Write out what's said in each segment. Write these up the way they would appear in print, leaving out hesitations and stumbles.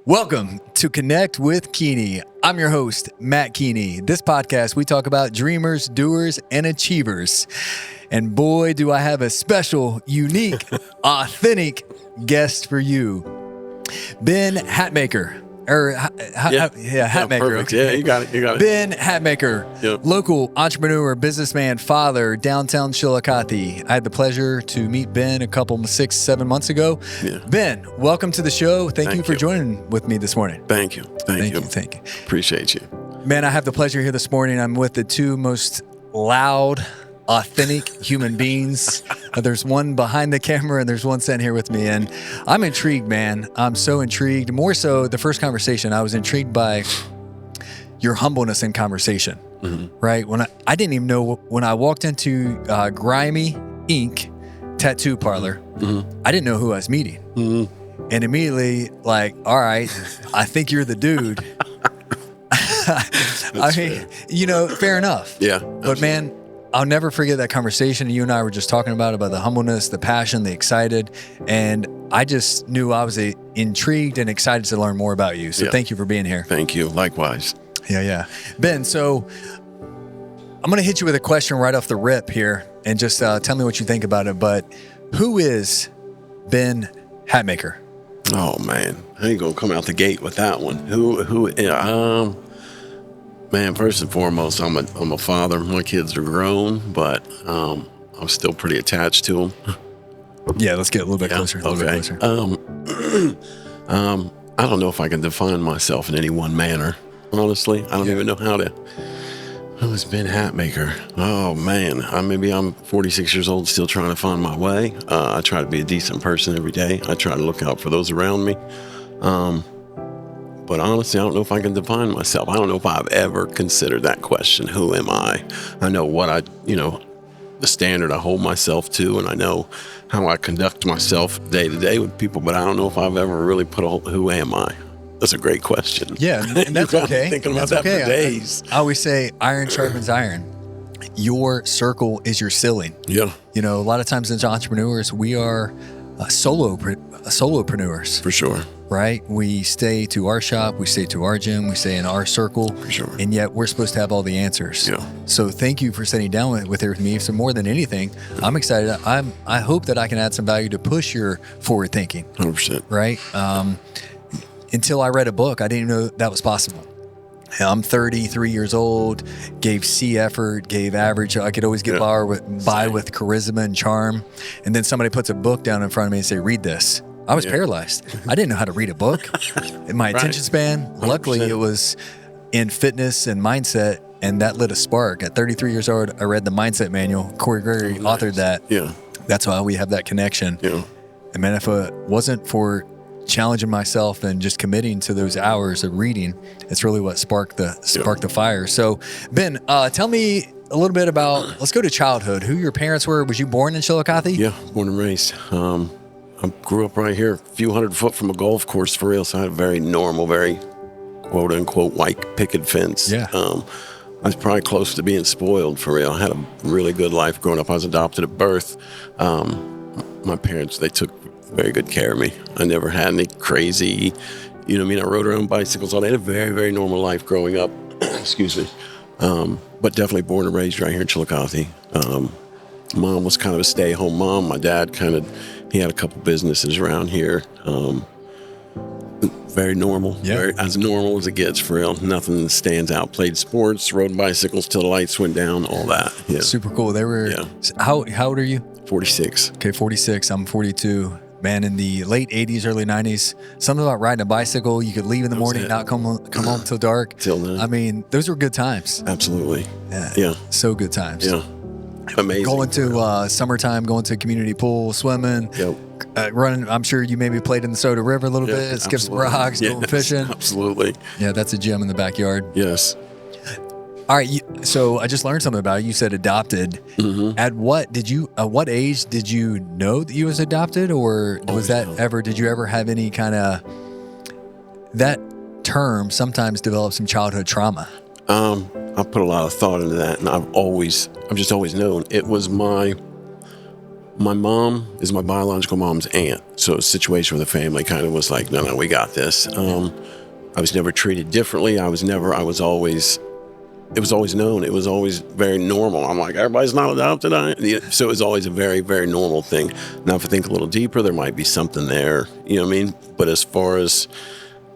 Welcome to Connect with Keeney. I'm your host, Matt Keeney. This podcast, we talk about dreamers, doers, and achievers. And boy, do I have a special, unique, authentic guest for you. Ben Hatmacher. Hatmacher. Perfect. Okay. Yeah, you got it. Ben Hatmacher, local entrepreneur, businessman, father, downtown Chillicothe. I had the pleasure to meet Ben a couple, 6-7 months ago. Yeah. Ben, welcome to the show. Thank you for joining with me this morning. Thank you. Thank you. Appreciate you. Man, I have the pleasure here this morning. I'm with the two most loud, authentic human beings. There's one behind the camera and there's one sitting here with me. And I'm intrigued, man. I'm so intrigued. More so the first conversation, I was intrigued by your humbleness in conversation, right? When I didn't even know, when I walked into Grimy Ink tattoo parlor, I didn't know who I was meeting. And immediately like, all right, I think you're the dude. I mean, fair enough. Yeah. But man, I'll never forget that conversation. You and I were just talking about the humbleness, the passion, the excited. And I just knew I was intrigued and excited to learn more about you. So thank you for being here. Thank you. Likewise. Yeah. Ben, so I'm going to hit you with a question right off the rip here and just tell me what you think about it. But who is Ben Hatmacher? Oh, man. I ain't going to come out the gate with that one. Man, first and foremost, I'm a father. My kids are grown, but I'm still pretty attached to them. Yeah, let's get a little bit closer. I don't know if I can define myself in any one manner. Honestly, I don't even know how to. Who's Ben Hatmacher? Oh man, maybe I'm 46 years old, still trying to find my way. I try to be a decent person every day. I try to look out for those around me. But honestly, I don't know if I can define myself. I don't know if I've ever considered that question. Who am I? I know what the standard I hold myself to, and I know how I conduct myself day to day with people, but I don't know if I've ever really put who am I? That's a great question. Yeah, and that's okay. Thinking about that for days. I always say iron sharpens iron. Your circle is your ceiling. Yeah. A lot of times as entrepreneurs, we are solopreneurs. For sure. Right? We stay to our shop, we stay to our gym, we stay in our circle. For sure. And yet we're supposed to have all the answers. Yeah. So thank you for sitting down with me. So more than anything, I'm excited. I hope that I can add some value to push your forward thinking. 100%. Right? Until I read a book, I didn't know that was possible. I'm 33 years old, gave C effort, gave average. I could always get by with charisma and charm. And then somebody puts a book down in front of me and say, read this. I was paralyzed. I didn't know how to read a book. In my attention span, 100%. Luckily it was in fitness and mindset, and that lit a spark. At 33 years old, I read the mindset manual. Corey Gregory authored that. Yeah. That's why we have that connection. Yeah. And man, if it wasn't for challenging myself and just committing to those hours of reading, it's really what sparked the fire. So Ben, tell me a little bit about, let's go to childhood. Who your parents were. Was you born in Chillicothe? Yeah, born and raised. I grew up right here, a few hundred foot from a golf course for real. So I had a very normal, very quote unquote white picket fence. Yeah. I was probably close to being spoiled for real. I had a really good life growing up. I was adopted at birth. My parents, they took very good care of me. I never had any crazy, I rode around bicycles all day. I had a very, very normal life growing up. Excuse me. But definitely born and raised right here in Chillicothe. Mom was kind of a stay-at-home mom. My dad he had a couple businesses around here. Very normal. Very, as normal as it gets for real. Nothing stands out. Played sports, rode bicycles till the lights went down, all that. Yeah. Super cool. They were, how old are you? 46. Okay, 46. I'm 42. Man, in the late 80s, early 90s, something about riding a bicycle. You could leave in the morning, not come home till dark. Till then. I mean, those were good times. Absolutely. Yeah. So good times. Yeah. Amazing. Going to summertime, going to community pool, swimming, running. I'm sure you maybe played in the Soda River a little bit, skip some rocks, going fishing. Absolutely. Yeah, that's a gym in the backyard. Yes. All right. So I just learned something about you. You said adopted. At what age did you know that you was adopted, or did you ever have any kind of, that term sometimes develops some childhood trauma? I put a lot of thought into that, and I've just always known it was my My mom is my biological mom's aunt. So a situation where the family kind of was like, no, we got this. I was never treated differently. It was always known. It was always very normal. I'm like, everybody's not adopted. So it was always a very, very normal thing. Now, if I think a little deeper, there might be something there, you know what I mean? But as far as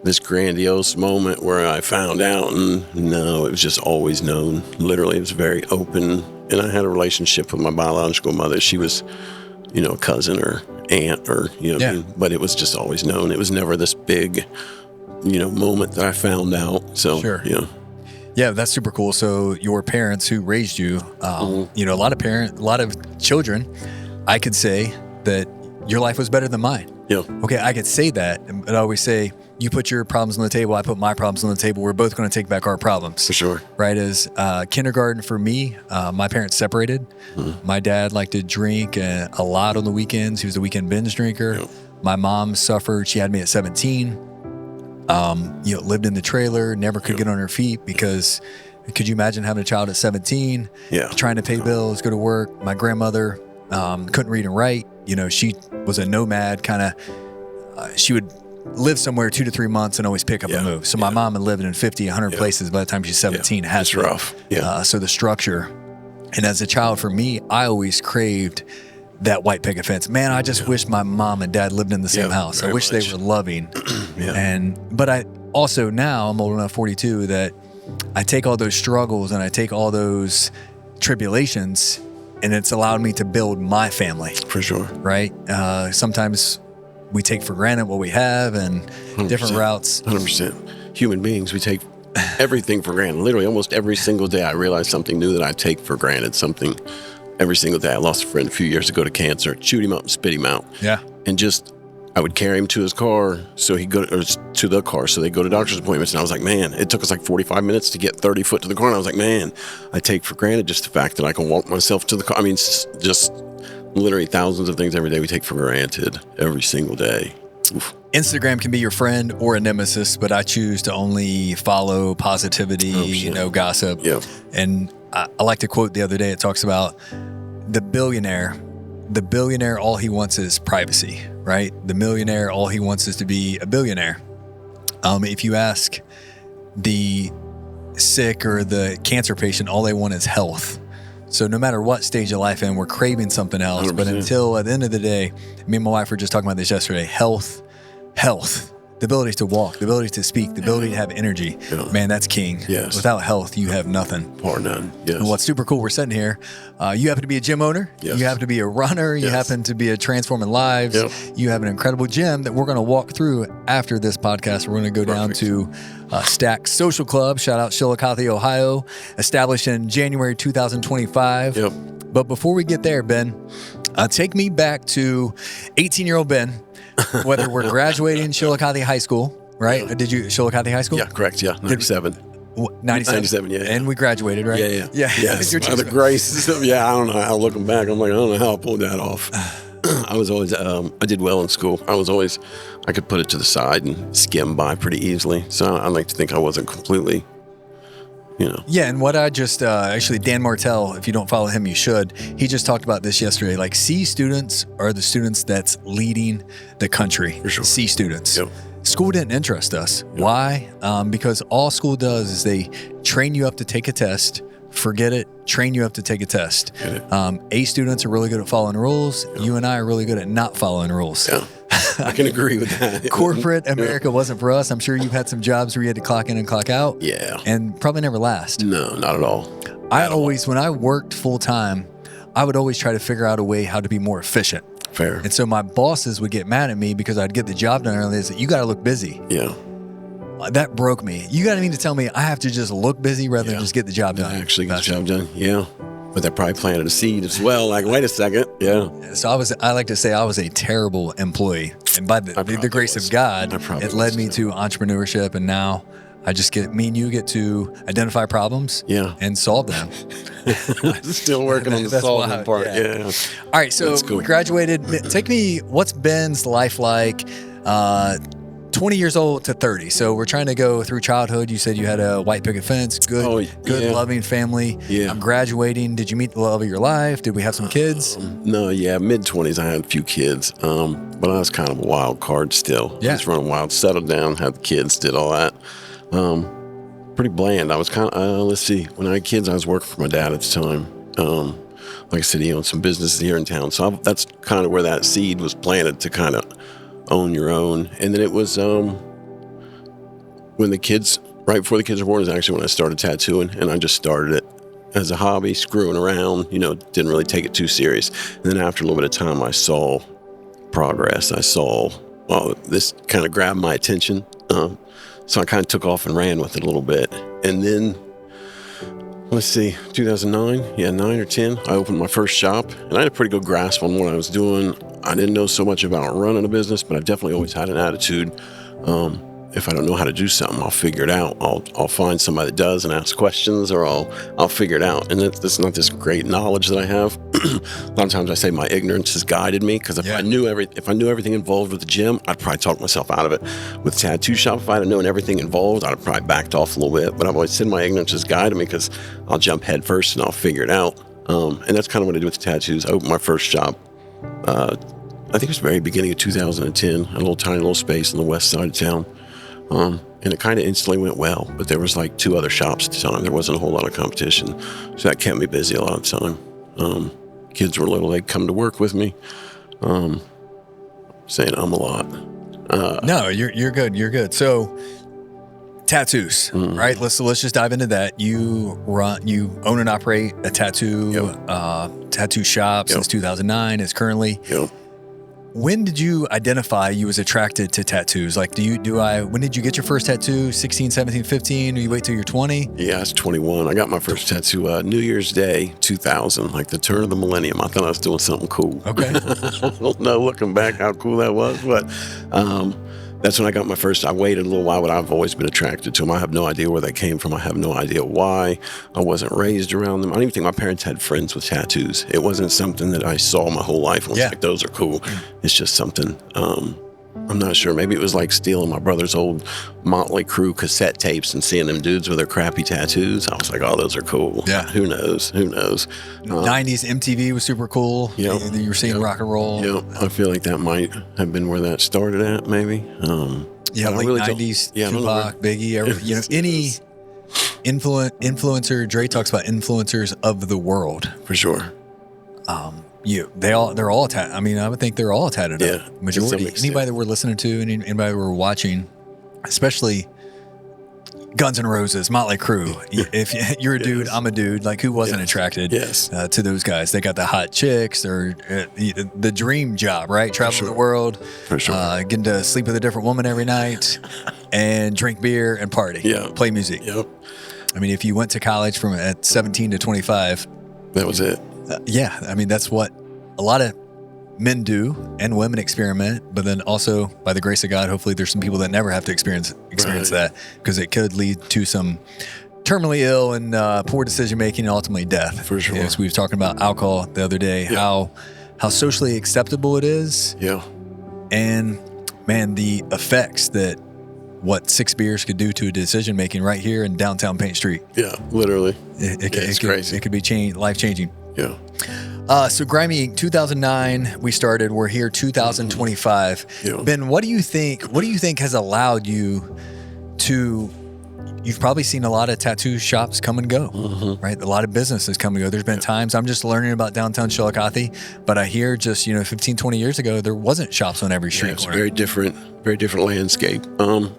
this grandiose moment where I found out, no, it was just always known. Literally, it was very open. And I had a relationship with my biological mother. She was, a cousin or aunt or, what I mean? But it was just always known. It was never this big, moment that I found out. So, Sure. Yeah, that's super cool. So your parents who raised you, a lot of children, I could say that your life was better than mine. Yeah. Okay, I could say that, but I always say, you put your problems on the table, I put my problems on the table. We're both going to take back our problems. For sure. Right? As kindergarten for me, my parents separated. Mm-hmm. My dad liked to drink a lot on the weekends. He was a weekend binge drinker. Yep. My mom suffered. She had me at 17. Lived in the trailer, never could get on her feet because could you imagine having a child at 17, trying to pay bills, go to work? My grandmother couldn't read and write. She was a nomad kind of, she would live somewhere 2 to 3 months and always pick up and move. So my mom had lived in 50, 100 places by the time she's 17. That's rough. So the structure. And as a child for me, I always craved that white picket fence. Man, I just wish my mom and dad lived in the same house. I wish they were loving. But I also now I'm old enough, 42, that I take all those struggles and I take all those tribulations and it's allowed me to build my family. For sure. Right? Sometimes we take for granted what we have and 100%. Different routes. 100%. Human beings, we take everything for granted. Literally almost every single day I realize something new that I take for granted, something. Every single day. I lost a friend a few years ago to cancer. Chewed him up and spit him out. Yeah. And I would carry him to his car so he'd go to the car. So they go to doctor's appointments. And I was like, man, it took us like 45 minutes to get 30 foot to the car. And I was like, man, I take for granted just the fact that I can walk myself to the car. I mean, just literally thousands of things every day we take for granted every single day. Oof. Instagram can be your friend or a nemesis, but I choose to only follow positivity, gossip. Yeah. And I like to quote the other day, it talks about the billionaire, all he wants is privacy, right? The millionaire, all he wants is to be a billionaire. If you ask the sick or the cancer patient, all they want is health. So no matter what stage of life in, we're craving something else. 100%. But until at the end of the day, me and my wife were just talking about this yesterday, health, the ability to walk, the ability to speak, the ability to have energy. Yeah. Man, that's king. Yes. Without health, you have nothing. Or none. Yes. And what's super cool, we're sitting here. You happen to be a gym owner. Yes. You happen to be a runner. You happen to be a transforming lives. Yep. You have an incredible gym that we're going to walk through after this podcast. We're going to go down to Stack Social Club. Shout out Chillicothe, Ohio. Established in January 2025. Yep. But before we get there, Ben, take me back to 18-year-old Ben. Whether we're graduating Chillicothe High School, right? Yeah. Did you Chillicothe High School? Yeah, correct. Yeah, 97. 97, yeah. And we graduated, right? Yeah. Yes. By the grace. Yeah, I don't know how looking back. I'm like, I don't know how I pulled that off. I was always, I did well in school. I could put it to the side and skim by pretty easily. So I like to think I wasn't completely, Yeah, and what I just, actually, Dan Martell, if you don't follow him, you should. He just talked about this yesterday. Like, C students are the students that's leading the country. For sure. C students. Yep. School didn't interest us. Yep. Why? Because all school does is they train you up to take a test, forget it, train you up to take a test. A students are really good at following rules. Yep. You and I are really good at not following rules. Yeah. I can agree with that. Corporate America wasn't for us. I'm sure you've had some jobs where you had to clock in and clock out. Yeah. And probably never last. No, not at all. When I worked full time, I would always try to figure out a way how to be more efficient. Fair. And so my bosses would get mad at me because I'd get the job done early. They said, you got to look busy. Yeah. That broke me. You got to mean to tell me I have to just look busy rather than just get the job done. Actually get the job done. Yeah. But that probably planted a seed as well. Like, wait a second. Yeah. So I like to say I was a terrible employee. And by the grace of God, it led me to entrepreneurship. And now me and you get to identify problems and solve them. Still working on the solving part. Yeah. All right. So we graduated. Take me, what's Ben's life like? 20 years old to 30. So we're trying to go through childhood. You said you had a white picket fence, good, loving family. Yeah. I'm graduating. Did you meet the love of your life? Did we have some kids? No, mid-20s, I had a few kids, but I was kind of a wild card still. Yeah. Just running wild, settled down, had kids, did all that. Pretty bland. I was kind of, let's see, when I had kids, I was working for my dad at the time. Like I said, he owned some businesses here in town. So that's kind of where that seed was planted to kind of own your own. And then it was when right before the kids were born is actually when I started tattooing, and I just started it as a hobby, screwing around, didn't really take it too serious. And then after a little bit of time, I saw progress. I saw, this kind of grabbed my attention. So I kind of took off and ran with it a little bit. And then, let's see, 2009, 9 or 10, I opened my first shop, and I had a pretty good grasp on what I was doing. I didn't know so much about running a business, but I definitely always had an attitude. If I don't know how to do something, I'll figure it out. I'll find somebody that does and ask questions, or I'll figure it out. And that's not this great knowledge that I have. A lot of times I say my ignorance has guided me, because if I knew everything involved with the gym, I'd probably talk myself out of it. With tattoo shop, if I'd have known everything involved, I'd have probably backed off a little bit. But I've always said my ignorance has guided me, because I'll jump head first and I'll figure it out. And that's kind of what I do with the tattoos. I opened my first shop. I think it was the very beginning of 2010, a little tiny little space on the west side of town. And it kind of instantly went well, but there was like 2 other shops at the time. There wasn't a whole lot of competition. So that kept me busy a lot of the time. Kids were little, they'd come to work with me. Saying I'm a lot. No, you're good. You're good. So tattoos, right? Let's just dive into that. You own and operate a tattoo shop since 2009. It's currently. Yep. When did you identify you was attracted to tattoos? Like, when did you get your first tattoo? 16, 17, 15? Or you wait till you're 20? Yeah, I was 21. I got my first tattoo New Year's Day, 2000, like the turn of the millennium. I thought I was doing something cool. Okay. I don't know, looking back, how cool that was, but that's when I got my first. I waited a little while, but I've always been attracted to them. I have no idea where they came from. I have no idea why. I wasn't raised around them. I don't even think my parents had friends with tattoos. It wasn't something that I saw my whole life. I was like, those are cool. It's just something, I'm not sure. Maybe it was like stealing my brother's old Motley Crue cassette tapes and seeing them dudes with their crappy tattoos. I was like, oh, those are cool. Yeah. Who knows? 90s MTV was super cool. Yep. You were seeing rock and roll. Yep. I feel like that might have been where that started at, maybe. Late 90s, Tupac, Biggie, any influencer. Dre talks about influencers of the world. For sure. They're all tatted. I mean, I would think they're all tatted up. Majority. Anybody that we're listening to, anybody that we're watching, especially Guns N' Roses, Motley Crue. If you're a dude, I'm a dude. Like, who wasn't attracted to those guys? They got the hot chicks. They're the dream job, right? Travel the world. For sure. Getting to sleep with a different woman every night and drink beer and party. Yeah. Play music. Yep. I mean, if you went to college from at 17 to 25. That was it. I mean, that's what a lot of men do, and women experiment, but then also, by the grace of God, hopefully there's some people that never have to experience that, because it could lead to some terminally ill and poor decision making and ultimately death. For sure. As we were talking about alcohol the other day, how socially acceptable it is. Yeah. And man, the effects that what 6 beers could do to a decision making right here in downtown Paint Street. Yeah, literally. It's crazy. It could be life changing. Yeah. So Grimy, 2009, we started. We're here 2025. Yeah. Ben, what do you think has allowed you to? You've probably seen a lot of tattoo shops come and go, right? A lot of businesses come and go. There's been times I'm just learning about downtown Chillicothe, but I hear just 15, 20 years ago there wasn't shops on every street it's corner. very different landscape. I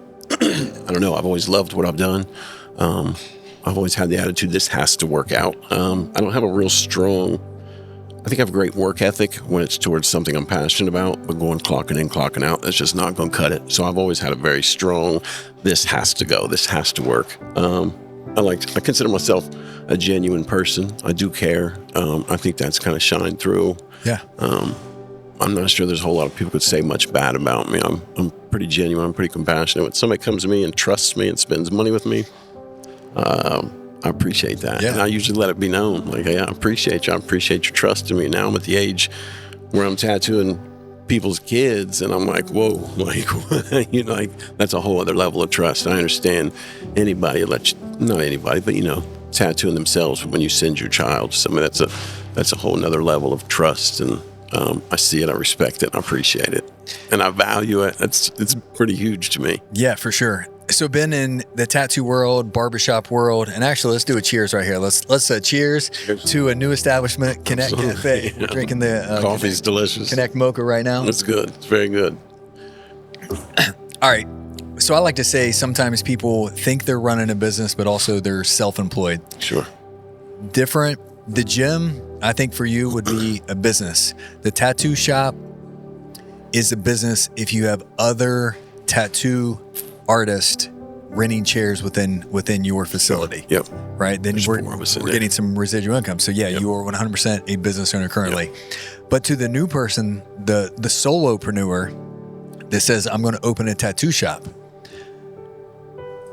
don't know. I've always loved what I've done. I've always had the attitude, this has to work out. I don't have a real strong, I think I have a great work ethic when it's towards something I'm passionate about, but going clocking in, clocking out, that's just not going to cut it. So I've always had a very strong, this has to go, this has to work. I consider myself a genuine person. I do care. I think that's kind of shined through. Yeah. I'm not sure there's a whole lot of people could say much bad about me. I'm pretty genuine. I'm pretty compassionate. When somebody comes to me and trusts me and spends money with me, I appreciate that. Yeah. And I usually let it be known. Like, hey, I appreciate you. I appreciate your trust in me. Now I'm at the age where I'm tattooing people's kids, and I'm like, whoa, like, like that's a whole other level of trust. I understand anybody not anybody, but tattooing themselves when you send your child to somebody, that's a whole nother level of trust, and I see it, I respect it, I appreciate it, and I value it. It's pretty huge to me. Yeah, for sure. So been in the tattoo world, barbershop world, and actually let's do a cheers right here. Let's cheers to a new establishment, Connect Cafe. We're drinking the coffee's delicious. Connect Mocha right now. It's good. It's very good. All right. So I like to say sometimes people think they're running a business, but also they're self-employed. Sure. Different. The gym, I think for you would be a business. The tattoo shop is a business if you have other tattoo artists renting chairs within your facility. Yep. Right. Then we're getting some residual income. So yeah, you are 100% a business owner currently. Yep. But to the new person, the solopreneur that says, I'm going to open a tattoo shop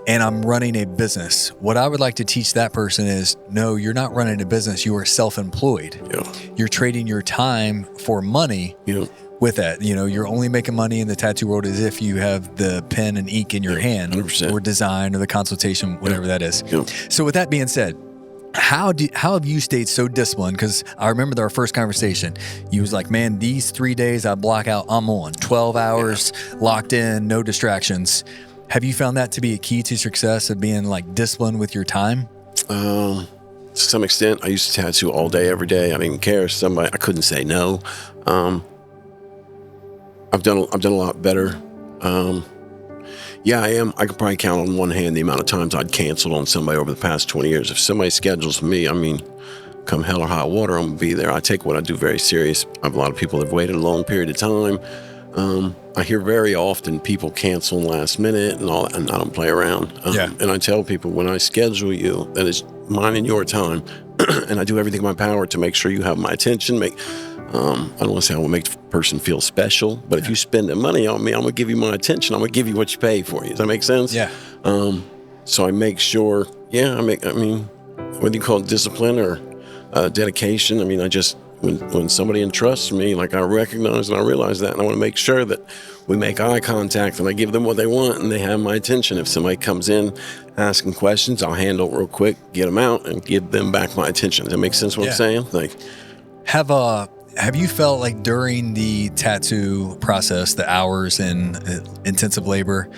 and I'm running a business, what I would like to teach that person is, no, you're not running a business. You are self-employed. Yeah. You're trading your time for money. Yeah. With that, you're only making money in the tattoo world as if you have the pen and ink in your hand, 100%. Or design or the consultation, whatever that is. Yeah. So with that being said, how have you stayed so disciplined? Because I remember our first conversation. You was like, man, these 3 days I block out, I'm on 12 hours locked in, no distractions. Have you found that to be a key to success of being like disciplined with your time? To some extent, I used to tattoo all day, every day. I didn't care if I couldn't say no. I've done a lot better. I am. I could probably count on one hand the amount of times I'd canceled on somebody over the past 20 years. If somebody schedules me, come hell or high water, I'm gonna be there. I take what I do very serious. I have a lot of people that have waited a long period of time. I hear very often people cancel last minute and all that, and I don't play around. And I tell people, when I schedule you, that is mine and your time, and I do everything in my power to make sure you have my attention. I don't want to say I will make the person feel special, but if you spend the money on me, I'm going to give you my attention. I'm going to give you what you pay for. Does that make sense? Yeah. So I make sure, whether you call it discipline or dedication, when somebody entrusts me, like I recognize and I realize that, and I want to make sure that we make eye contact and I give them what they want and they have my attention. If somebody comes in asking questions, I'll handle it real quick, get them out, and give them back my attention. Does that make sense what I'm saying? Like, Have you felt like during the tattoo process, the hours and intensive labor,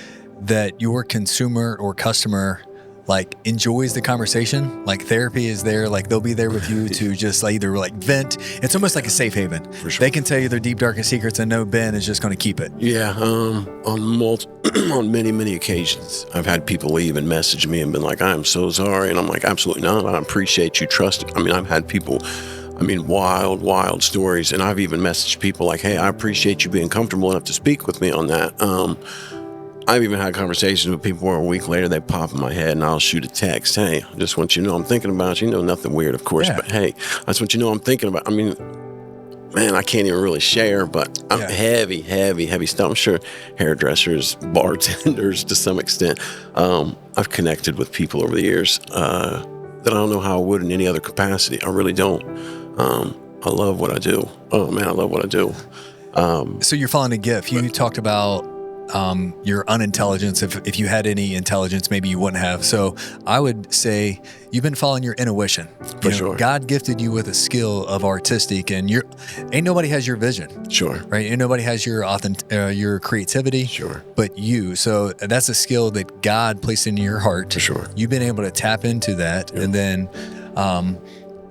that your consumer or customer like enjoys the conversation? Like therapy is there, like they'll be there with you to just like either like vent. It's almost like a safe haven. For sure. They can tell you their deep, darkest secrets and know Ben is just going to keep it. Yeah. On many occasions, I've had people leave and message me and been like, I'm so sorry. And I'm like, absolutely not. I appreciate you trusting. I've had people, wild stories. And I've even messaged people like, hey, I appreciate you being comfortable enough to speak with me on that. I've even had conversations with people where a week later they pop in my head and I'll shoot a text. Hey, I just want you to know I'm thinking about you. Nothing weird, of course, but hey, I just want you to know I'm thinking about. Man, I can't even really share, but I'm heavy stuff. I'm sure hairdressers, bartenders to some extent. I've connected with people over the years that I don't know how I would in any other capacity. I really don't. I love what I do. Oh man, I love what I do. So you're following a gift. You talked about your unintelligence. If you had any intelligence, maybe you wouldn't have. So I would say you've been following your intuition. For sure. God gifted you with a skill of artistic, and ain't nobody has your vision. Sure. Right? Ain't nobody has your creativity. Sure. But you. So that's a skill that God placed in your heart. For sure. You've been able to tap into that, and then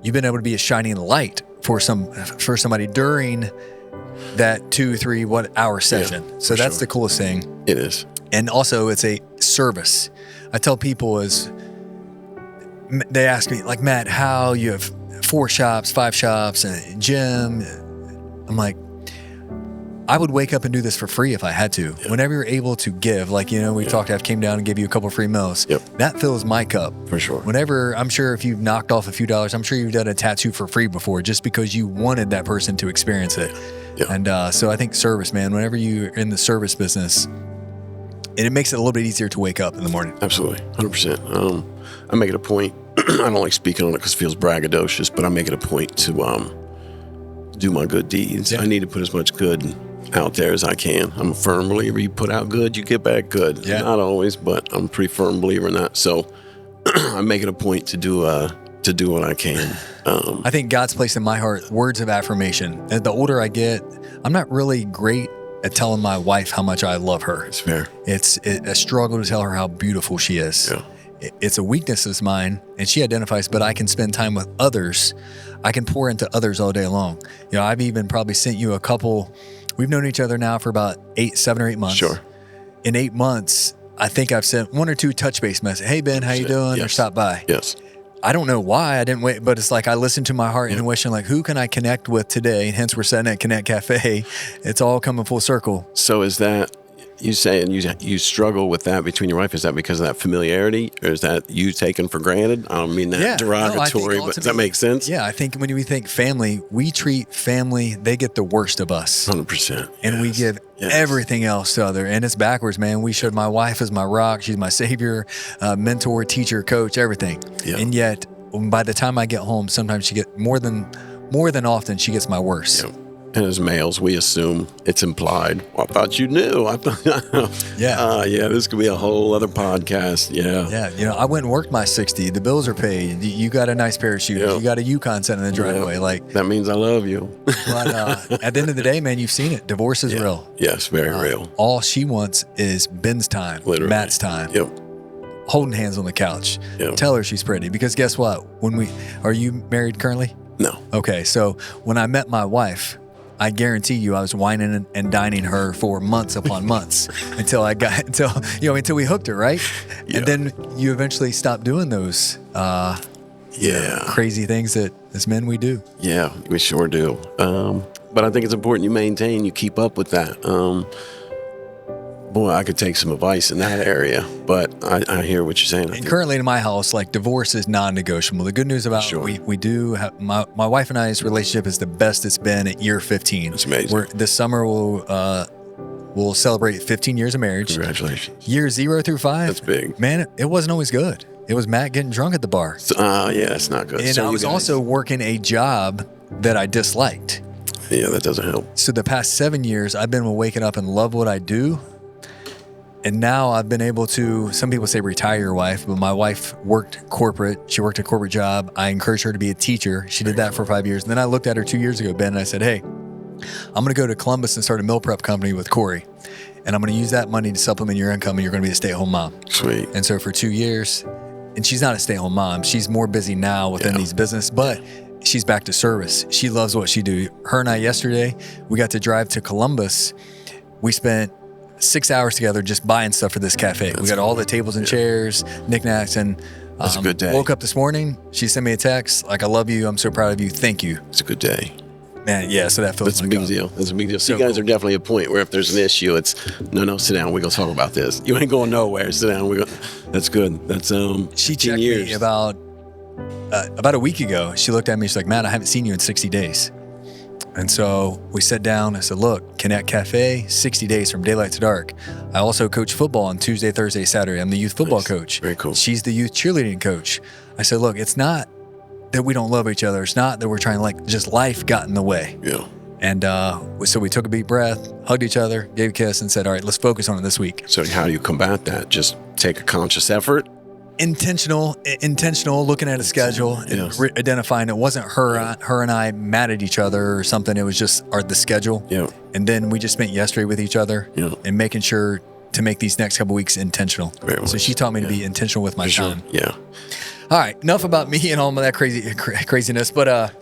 you've been able to be a shining light for somebody during that 2-3 hour session. So that's the coolest thing. It is. And also it's a service. I tell people they ask me like, Matt, how you have 4 shops, 5 shops and a gym. I'm like, I would wake up and do this for free if I had to. Yeah. Whenever you're able to give, like, we talked, I came down and gave you a couple of free meals. Yep. That fills my cup. For sure. Whenever, I'm sure if you've knocked off a few dollars, I'm sure you've done a tattoo for free before just because you wanted that person to experience it. Yeah. And so I think service, man, whenever you're in the service business, it makes it a little bit easier to wake up in the morning. Absolutely. 100%. I make it a point. I don't like speaking on it because it feels braggadocious, but I make it a point to do my good deeds. Yeah. I need to put as much good out there as I can. I'm a firm believer. You put out good, you get back good. Yeah. Not always, but I'm a pretty firm believer in that. So I make it a point to do what I can. I think God's placed in my heart words of affirmation. And the older I get, I'm not really great at telling my wife how much I love her. It's fair. It's a struggle to tell her how beautiful she is. Yeah. It's a weakness of mine, and she identifies, but I can spend time with others. I can pour into others all day long. I've even probably sent you a couple. We've known each other now for about 7 or 8 months. Sure. In 8 months, I think I've sent 1 or 2 touch base messages. Hey, Ben, how you doing? Yes. Or stop by. Yes. I don't know why I didn't wait, but it's like I listened to my heart and wishing, like, who can I connect with today? Hence, we're sitting at Connect Cafe. It's all coming full circle. So is that you saying you struggle with that between your wife? Is that because of that familiarity, or is that you taken for granted? I don't mean that derogatory, but does that make sense? Yeah, I think when we think family, we treat family, they get the worst of us. 100%. And we give everything else to other. And it's backwards, man. We showed my wife as my rock. She's my savior, mentor, teacher, coach, everything. Yeah. And yet, by the time I get home, sometimes she gets more than often, she gets my worst. Yeah. And as males, we assume it's implied. Well, I thought you knew. Yeah, this could be a whole other podcast. Yeah. Yeah. I went and worked my 60. The bills are paid. You got a nice pair of shoes. Yeah. You got a Yukon set in the driveway. Like that means I love you. But at the end of the day, man, you've seen it. Divorce is real. Yes, very real. All she wants is Ben's time, Literally. Matt's time. Yep. Holding hands on the couch. Yep. Tell her she's pretty. Because guess what? Are you married currently? No. Okay. So when I met my wife, I guarantee you I was whining and dining her for months upon months until we hooked her, right? Yeah. And then you eventually stop doing those crazy things that as men we do. Yeah, we sure do. But I think it's important you maintain, you keep up with that. Boy, I could take some advice in that area, but I hear what you're saying. And currently in my house, like divorce is non-negotiable. The good news about we do have, my wife and I's relationship is the best it's been at year 15. That's amazing. This summer we'll celebrate 15 years of marriage. Congratulations. Year 0 through 5. That's big. Man, it wasn't always good. It was Matt getting drunk at the bar. That's not good. And I was also working a job that I disliked. Yeah, that doesn't help. So the past 7 years, I've been waking up and love what I do. And now I've been able to, some people say retire your wife, but my wife worked corporate. She worked a corporate job. I encouraged her to be a teacher. She did that for 5 years. And then I looked at her 2 years ago, Ben, and I said, hey, I'm going to go to Columbus and start a meal prep company with Corey. And I'm going to use that money to supplement your income, and you're going to be a stay-at-home mom. Sweet. And so for 2 years, and she's not a stay-at-home mom. She's more busy now within these business, but she's back to service. She loves what she do. Her and I yesterday, we got to drive to Columbus. We spent 6 hours together just buying stuff for this cafe. We got all the tables and chairs, knickknacks, and that's a good day. Woke up this morning. She sent me a text like, I love you. I'm so proud of you. Thank you. It's a good day. Man, yeah, so that feels That's a big deal. That's a big deal. So you guys are definitely a point where if the's an issue, it's no, sit down. We're going to talk about this. You ain't going nowhere. Sit down. That's good. That's She checked me about a week ago. She looked at me. She's like, Matt, I haven't seen you in 60 days. And so we sat down. I said, look, Connect Cafe, 60 days from daylight to dark. I also coach football on Tuesday, Thursday, Saturday. I'm the youth football coach. Very cool. She's the youth cheerleading coach. I said, look, it's not that we don't love each other. It's not that we're trying to just life got in the way. Yeah. And so we took a deep breath, hugged each other, gave a kiss, and said, all right, let's focus on it this week. So how do you combat that? Just take a conscious effort? Intentional, looking at a schedule, and identifying it wasn't her and I mad at each other or something. It was just the schedule. Yeah. And then we just spent yesterday with each other and making sure to make these next couple weeks intentional. So she taught me to be intentional with my time. Yeah. All right, enough about me and all of that craziness. But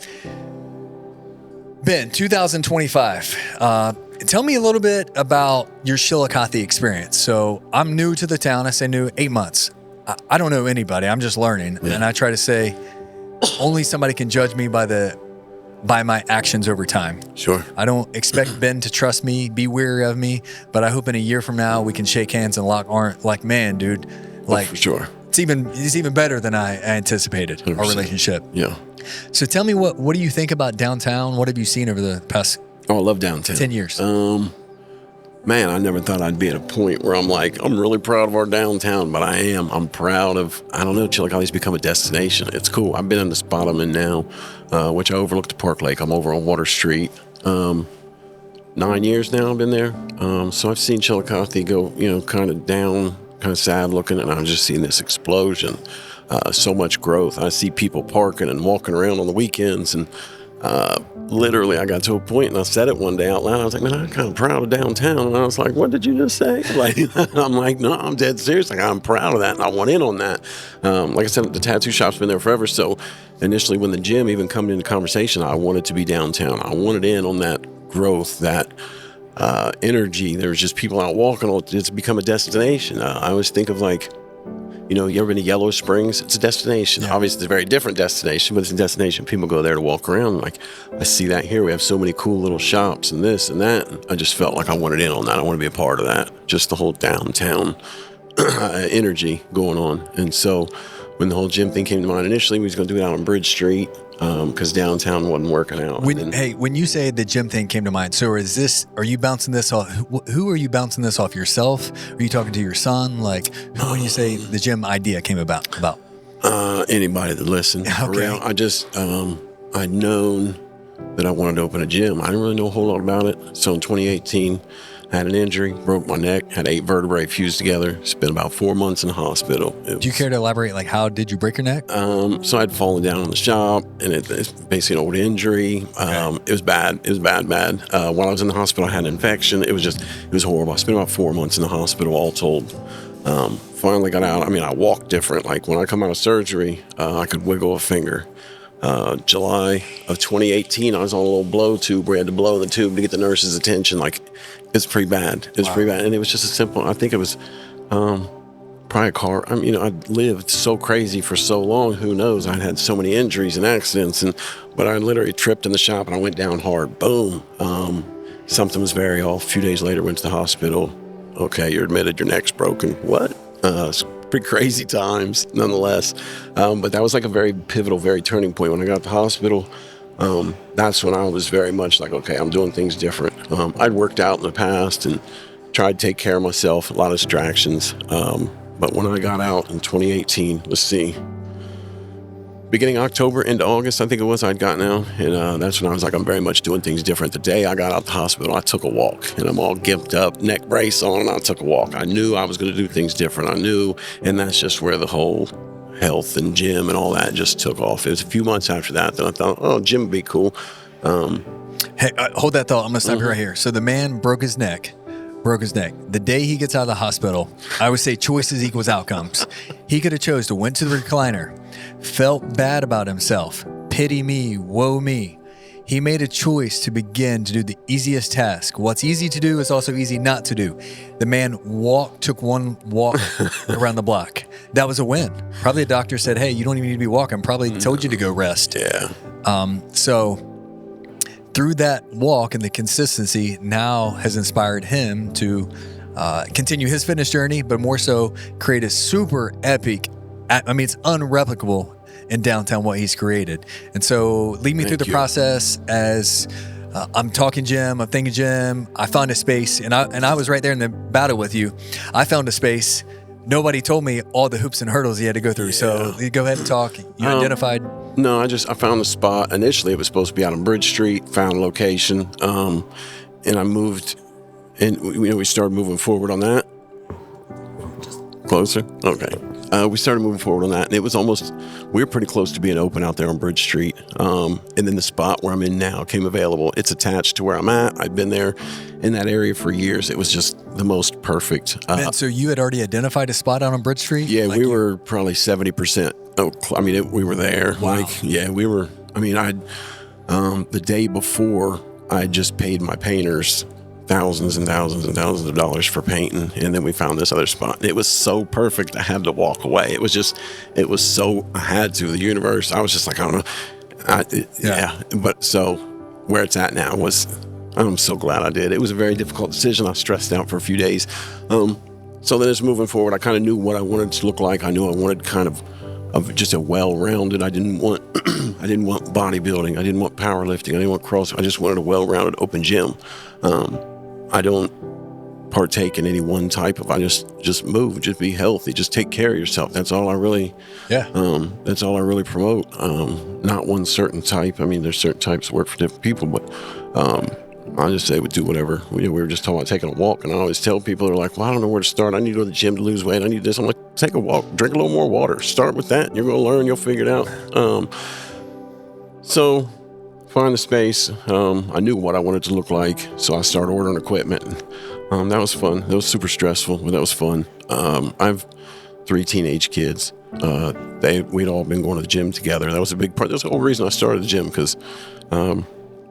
Ben, 2025. Tell me a little bit about your Chillicothe experience. So I'm new to the town. I say new, 8 months. I don't know anybody. I'm just learning. Yeah. And I try to say only somebody can judge me by my actions over time. Sure. I don't expect Ben to trust me, be weary of me, but I hope in a year from now we can shake hands and lock arms. Like, man, dude, for sure. It's even better than I anticipated, 100%. Our relationship. Yeah. So tell me, what do you think about downtown? What have you seen over the past I love downtown. 10 years? Man, I never thought I'd be at a point where I'm really proud of our downtown, but I am. I'm proud of, Chillicothe's become a destination. It's cool. I've been in the spot I'm in now, which I overlook the Park Lake. I'm over on Water Street. Not 9 years now I've been there. So I've seen Chillicothe go, kind of down, kind of sad looking, and I've just seen this explosion. So much growth. I see people parking and walking around on the weekends, and literally I got to a point and I said it one day out loud. I was like, man, I'm kind of proud of downtown. And I was like, what did you just say? Like, I'm like, no, I'm dead serious. Like, I'm proud of that, and I want in on that. Like I said, the tattoo shop's been there forever. So initially when the gym even come into conversation, I wanted to be downtown. I wanted in on that growth, that energy. There was just people out walking. It's become a destination. I always think of like, you ever been to Yellow Springs? It's a destination. Yeah. Obviously, it's a very different destination, but it's a destination. People go there to walk around. Like, I see that here. We have so many cool little shops and this and that. And I just felt like I wanted in on that. I want to be a part of that. Just the whole downtown energy going on. And so when the whole gym thing came to mind, initially we was going to do it out on Bridge Street because downtown wasn't working out. When you say the gym thing came to mind, so are you bouncing this off? Who are you bouncing this off? Yourself? Are you talking to your son? Like, when you say the gym idea came about? Anybody that listened. Okay. For real. I just, I'd known that I wanted to open a gym. I didn't really know a whole lot about it. So in 2018, I had an injury, broke my neck, had 8 vertebrae fused together, spent about 4 months in the hospital. Do you care to elaborate, like, how did you break your neck? So I'd fallen down in the shop, and it's basically an old injury. Okay. It was bad. It was bad. While I was in the hospital, I had an infection. It was horrible. I spent about 4 months in the hospital, all told. Finally got out. I mean, I walked different. Like, when I come out of surgery, I could wiggle a finger. July of 2018, I was on a little blow tube where I had to blow the tube to get the nurse's attention. Like, it's pretty bad. It's pretty bad. And it was just a simple, I think it was probably a car. I mean, I'd lived so crazy for so long. Who knows? I'd had so many injuries and accidents. But I literally tripped in the shop and I went down hard. Boom. Something was very off. A few days later, went to the hospital. Okay, you're admitted, your neck's broken. What? It's pretty crazy times, nonetheless. But that was like a very pivotal, very turning point. When I got to the hospital, that's when I was very much like, okay, I'm doing things different. I'd worked out in the past and tried to take care of myself, a lot of distractions. But when I got out in 2018, let's see, beginning October into August, I think it was, I'd gotten out. And that's when I was like, I'm very much doing things different. The day I got out the hospital, I took a walk, and I'm all gimped up, neck brace on, and I took a walk. I knew I was going to do things different. I knew, and that's just where the whole health and gym and all that just took off. It was a few months after that I thought, oh, gym would be cool. Hey, hold that thought. I'm going to stop you right here. So the man broke his neck. The day he gets out of the hospital, I would say choices equals outcomes. He could have chose to went to the recliner, felt bad about himself, pity me, woe me. He made a choice to begin to do the easiest task. What's easy to do is also easy not to do. The man took one walk around the block. That was a win. Probably a doctor said, hey, you don't even need to be walking. Probably told you to go rest. Yeah. So through that walk and the consistency now has inspired him to continue his fitness journey, but more so create a super epic, it's unreplicable in downtown what he's created. And so lead me through the process as I'm talking gym, I'm thinking gym. I found a space, and I was right there in the battle with you. I found a space. Nobody told me all the hoops and hurdles he had to go through. Yeah. So you go ahead and talk. You identified. No, I found a spot. Initially, it was supposed to be out on Bridge Street, found a location, and I moved, and we started moving forward on that. Closer? Okay. We started moving forward on that, and it was we were pretty close to being open out there on Bridge Street. And then the spot where I'm in now came available. It's attached to where I'm at. I've been there in that area for years. It was just the most perfect. And so you had already identified a spot out on Bridge Street? Yeah, we were probably 70%. We were there. Wow. We were, the day before, I just paid my painters thousands and thousands and thousands of dollars for painting, and then we found this other spot. And it was so perfect I had to walk away. I had to. The universe, I was just like, I don't know. Yeah. But so where it's at now I'm so glad I did. It was a very difficult decision. I stressed out for a few days. So then it's moving forward. I kind of knew what I wanted to look like. I knew I wanted kind of just a well-rounded. I didn't want bodybuilding. I didn't want powerlifting. I didn't want CrossFit. I just wanted a well-rounded open gym. I don't partake in any one type of. I just move, just be healthy, just take care of yourself. That's all I really. Yeah. That's all I really promote. Not one certain type. I mean, there's certain types that work for different people, but I just say we do whatever. We were just talking about taking a walk, and I always tell people, they're like, well, I don't know where to start. I need to go to the gym to lose weight. I need this. I'm like, take a walk, drink a little more water. Start with that. You're going to learn. You'll figure it out. So find the space. I knew what I wanted to look like, so I started ordering equipment. That was fun. That was super stressful, but that was fun. I have 3 teenage kids. We'd all been going to the gym together. That was a big part. That's the whole reason I started the gym, because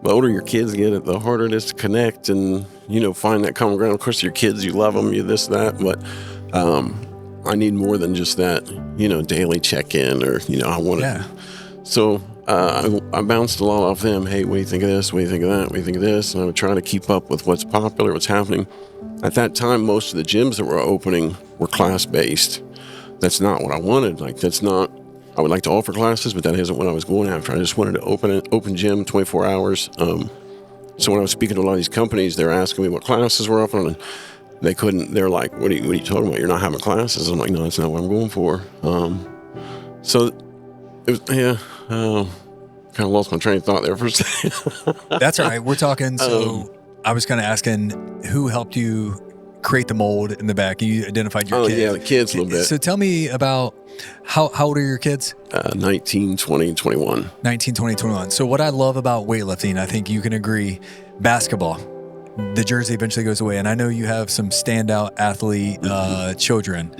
the older your kids get, the harder it is to connect and, find that common ground. Of course, your kids, you love them, you this, that, but I need more than just that, daily check-in or, I want to. Yeah. So I bounced a lot off them. Hey, what do you think of this? What do you think of that? What do you think of this? And I would try to keep up with what's popular, what's happening. At that time, most of the gyms that were opening were class-based. That's not what I wanted. I would like to offer classes, but that isn't what I was going after. I just wanted to open an open gym 24 hours. So when I was speaking to a lot of these companies, they were asking me what classes were offering, and they couldn't. They're like, what are you talking about? You're not having classes. I'm like, no, that's not what I'm going for. So it was, kind of lost my train of thought there for a second. That's all right. We're talking. So I was kind of asking who helped you create the mold in the back. You identified your kids. Yeah, the kids a little bit. So tell me about how old are your kids? 19, 20, 21. 19, 20, 21. So what I love about weightlifting, I think you can agree, basketball, the jersey eventually goes away. And I know you have some standout athlete children.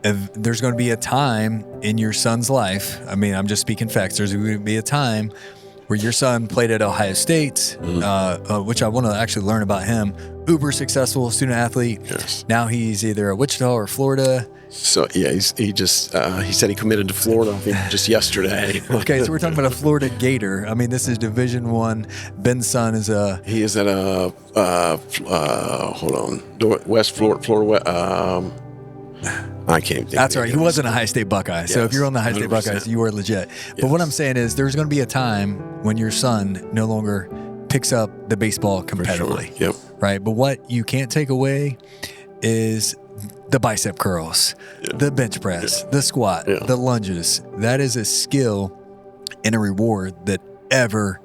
If there's going to be a time in your son's life, I mean, I'm just speaking facts, there's going to be a time where your son played at Ohio State, which I want to actually learn about him. Uber successful student athlete. Yes. Now he's either at Wichita or Florida. So yeah, he said he committed to Florida, I think, just yesterday. Okay, so we're talking about a Florida Gator. I mean, this is Division I. Ben's son is he is at West Florida. I can't think. That's right. He wasn't a High State Buckeye. So if you're on the High State 100%. Buckeyes, you are legit. But what I'm saying is there's going to be a time when your son no longer picks up the baseball competitively. Sure. Yep. Right. But what you can't take away is the bicep curls, the bench press, the squat, the lunges. That is a skill and a reward that ever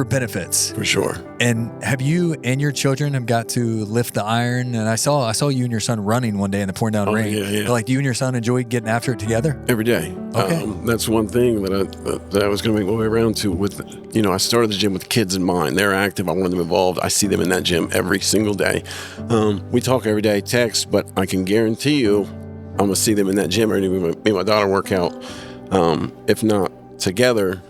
benefits. For sure. And have you and your children have got to lift the iron? And I saw you and your son running one day in the pouring down rain. Yeah. Like, do you and your son enjoy getting after it together? Every day. Okay. That's one thing that I was going to make my way around to with, I started the gym with kids in mind. They're active. I wanted them involved. I see them in that gym every single day. We talk every day, text, but I can guarantee you I'm going to see them in that gym. Me and my daughter work out. If not together,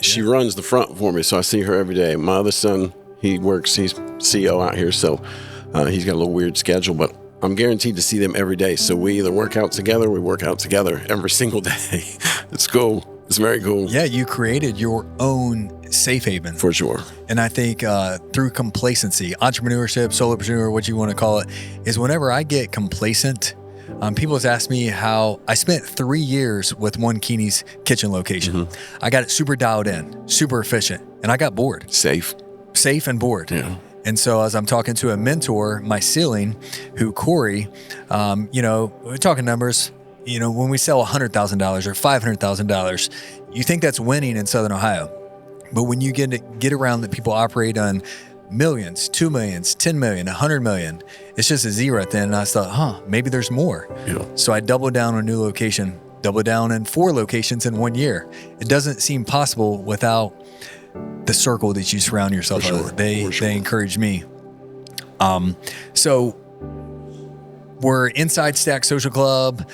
she runs the front for me, so I see her every day. My other son, he's CO out here, so he's got a little weird schedule, but I'm guaranteed to see them every day. So we either work out together, we work out together every single day. It's cool. It's very cool. Yeah, you created your own safe haven. For sure. And I think through complacency, entrepreneurship, solopreneur, what you want to call it, is whenever I get complacent, people have asked me how I spent 3 years with one Keeney's kitchen location. I got it super dialed in, super efficient, and I got bored. Safe and bored. Yeah. And so as I'm talking to a mentor, my ceiling, who Corey, we're talking numbers, when we sell $100,000 or $500,000, you think that's winning in Southern Ohio. But when you get around that people operate on millions, 2 millions, 10 million, 100 million, it's just a zero at the end. And I thought, maybe there's more. Yeah. So I doubled down on a new location, doubled down in 4 locations in 1 year. It doesn't seem possible without the circle that you surround yourself with. They encourage me. So we're inside Stack Social Club.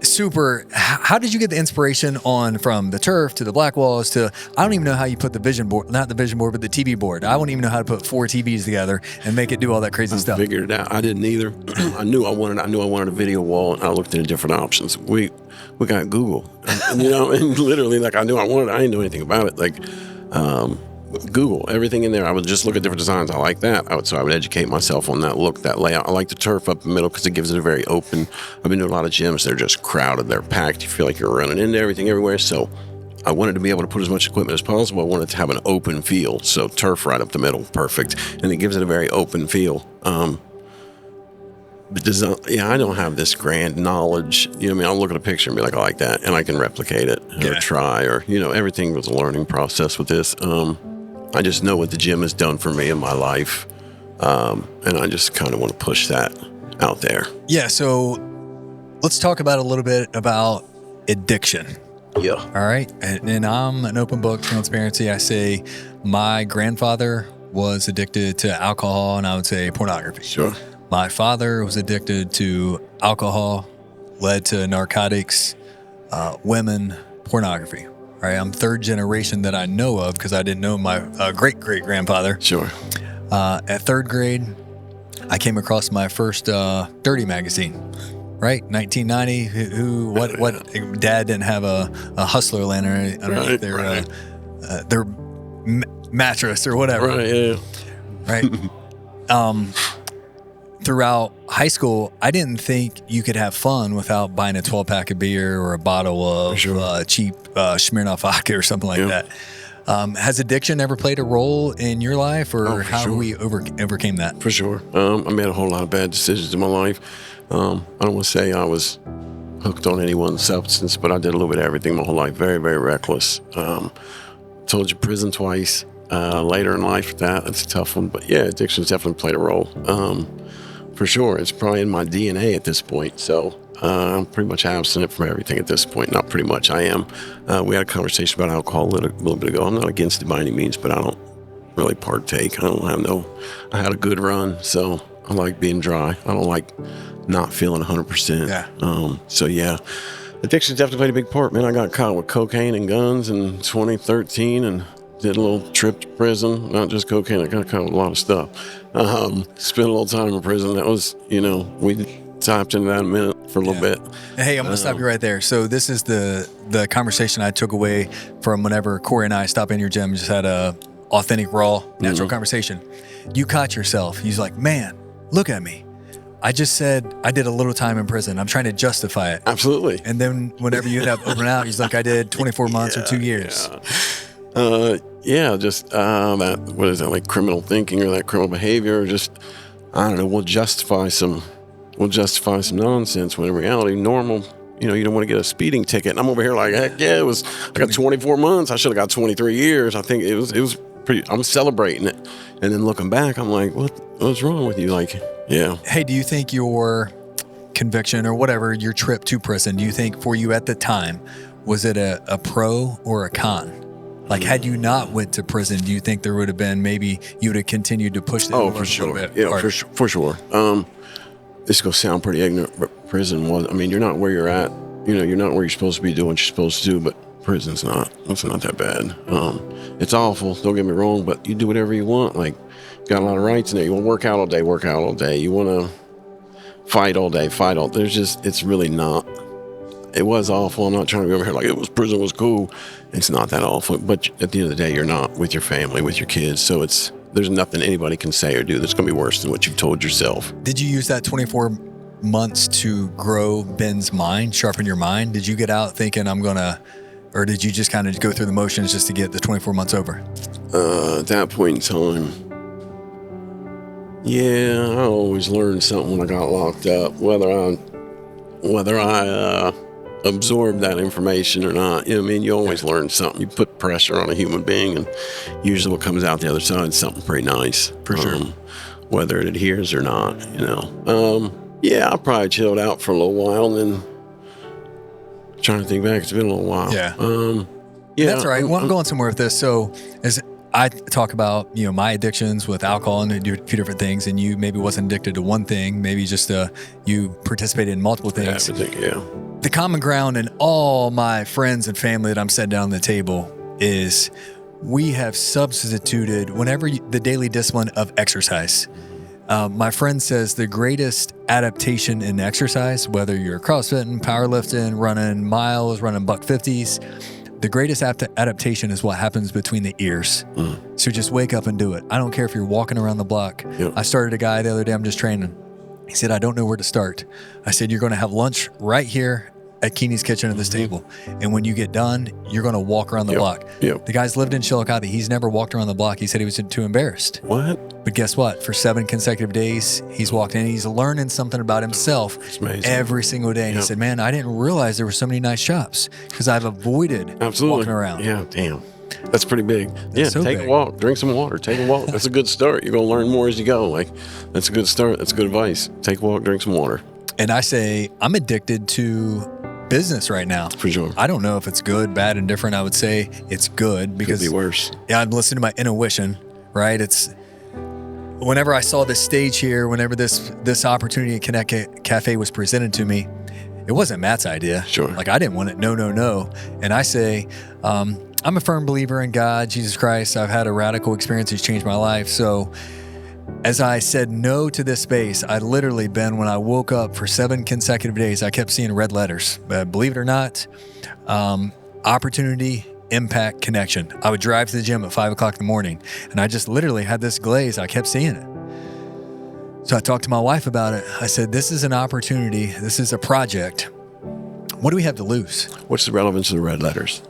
Super. How did you get the inspiration from the turf to the black walls to, I don't even know how you put the vision board, not the vision board, but the TV board. I wouldn't even know how to put 4 TVs together and make it do all that crazy stuff. I figured it out. I didn't either. I knew I wanted a video wall, and I looked into different options. We got Google, and literally, I knew I wanted it. I didn't know anything about it. Google everything in there. I would just look at different designs. I like that. I would educate myself on that look, that layout. I like the turf up the middle because it gives it a very open. I've been to a lot of gyms. They're just crowded. They're packed. You feel like you're running into everything everywhere. So I wanted to be able to put as much equipment as possible. I wanted to have an open feel. So turf right up the middle, perfect. And it gives it a very open feel. But design, I don't have this grand knowledge. I'll look at a picture and be like, I like that, and I can replicate it or try, or everything was a learning process with this. I just know what the gym has done for me in my life. And I just kind of want to push that out there. Yeah. So let's talk about a little bit about addiction. Yeah. All right. And I'm an open book, transparency. I say my grandfather was addicted to alcohol, and I would say pornography. Sure. My father was addicted to alcohol, led to narcotics, women, pornography. All right. I'm third generation that I know of because I didn't know my great-great-grandfather. Sure. At third grade, I came across my first Dirty magazine, right? 1990. What? Dad didn't have a hustler lantern underneath their mattress or whatever. Right. Yeah. Right. Throughout high school, I didn't think you could have fun without buying a 12-pack of beer or a bottle of cheap Smirnoff vodka or something like that. Has addiction ever played a role in your life, or how we overcame that? For sure. I made a whole lot of bad decisions in my life. I don't want to say I was hooked on any one substance, but I did a little bit of everything my whole life. Very, very reckless. Told you prison twice. Later in life, that's a tough one. But yeah, addiction's definitely played a role. For sure. It's probably in my DNA at this point. So I'm pretty much abstinent from everything at this point. Not pretty much, I am. We had a conversation about alcohol a little bit ago. I'm not against it by any means, but I don't really partake. I had a good run, so I like being dry. I don't like not feeling 100%. Yeah. So yeah, addiction's definitely played a big part, man. I got caught with cocaine and guns in 2013 and did a little trip to prison. Not just cocaine, I got caught with a lot of stuff. Spent a little time in prison. That was, we tapped into that in a minute for a little bit. Hey, I'm going to stop you right there. So this is the conversation I took away from whenever Corey and I stopped in your gym and just had a authentic, raw, natural conversation. You caught yourself. He's like, man, look at me. I just said I did a little time in prison. I'm trying to justify it. Absolutely. And then whenever you end up opening out, he's like, I did 24 months or 2 years. Just that, what is that, like criminal thinking or that criminal behavior, or just, I don't know, we'll justify some nonsense when in reality, normal, you don't want to get a speeding ticket. And I'm over here like, heck yeah, I got 24 months. I should have got 23 years. I think it was pretty, I'm celebrating it. And then looking back, I'm like, what's wrong with you? Like, yeah. Hey, do you think your conviction or whatever, your trip to prison, do you think for you at the time, was it a pro or a con? Like, had you not went to prison, do you think there would have been, maybe you would have continued to push the for sure. Yeah, for sure. This is going to sound pretty ignorant, but prison was, you're not where you're at. You're not where you're supposed to be doing what you're supposed to do, but prison's not. It's not that bad. It's awful, don't get me wrong, but you do whatever you want. Like, you got a lot of rights in there. You want to work out all day. You want to fight all day. It's really not. It was awful. I'm not trying to be over here like prison was cool. It's not that awful. But at the end of the day, you're not with your family, with your kids. So there's nothing anybody can say or do that's going to be worse than what you've told yourself. Did you use that 24 months to grow Ben's mind, sharpen your mind? Did you get out thinking or did you just kind of go through the motions just to get the 24 months over? At that point in time, yeah, I always learned something when I got locked up, whether I absorb that information or not. You always learn something. You put pressure on a human being, and usually what comes out the other side is something pretty nice. For sure. Whether it adheres or not, Yeah, I probably chilled out for a little while, and then trying to think back, it's been a little while. Yeah. Yeah. That's all right. I'm going somewhere with this. So as I talk about, my addictions with alcohol and do a few different things, and you maybe wasn't addicted to one thing, maybe just you participated in multiple things. Everything, yeah. The common ground in all my friends and family that I'm sitting down on the table is we have substituted the daily discipline of exercise. My friend says the greatest adaptation in exercise, whether you're CrossFitting, powerlifting, running miles, running $150s, the greatest adaptation is what happens between the ears. So just wake up and do it. I don't care if you're walking around the block. Yep. I started a guy the other day, I'm just training. He said, I don't know where to start. I said, you're going to have lunch right here at Keeney's kitchen at this table. And when you get done, you're going to walk around the block. Yep. The guy's lived in Chillicothe. He's never walked around the block. He said he was too embarrassed. What? But guess what? For 7 consecutive days, he's walking in. He's learning something about himself every single day. And he said, man, I didn't realize there were so many nice shops because I've avoided walking around. Yeah, damn. That's pretty big. Yeah, so take big. a walk, drink some water, take a walk. That's a good start. You're going to learn more as you go. Like, that's a good start. That's good advice. Take a walk, drink some water. And I say, I'm addicted to business right now. For sure. I don't know if it's good, bad, and different. I would say it's good because Could be worse. Yeah, I'm listening to my intuition, right? It's whenever I saw this stage here, whenever this opportunity at Connect Cafe was presented to me, it wasn't Matt's idea. Sure. Like, I didn't want it. No. And I say, I'm a firm believer in God, Jesus Christ. I've had a radical experience. He's changed my life. So as I said no to this space, I literally, Ben, when I woke up for 7 consecutive days, I kept seeing red letters. Believe it or not, opportunity, impact, connection. I would drive to the gym at 5 o'clock in the morning, and I just literally had this glaze. I kept seeing it. So I talked to my wife about it. I said, this is an opportunity. This is a project. What do we have to lose? What's the relevance of the red letters?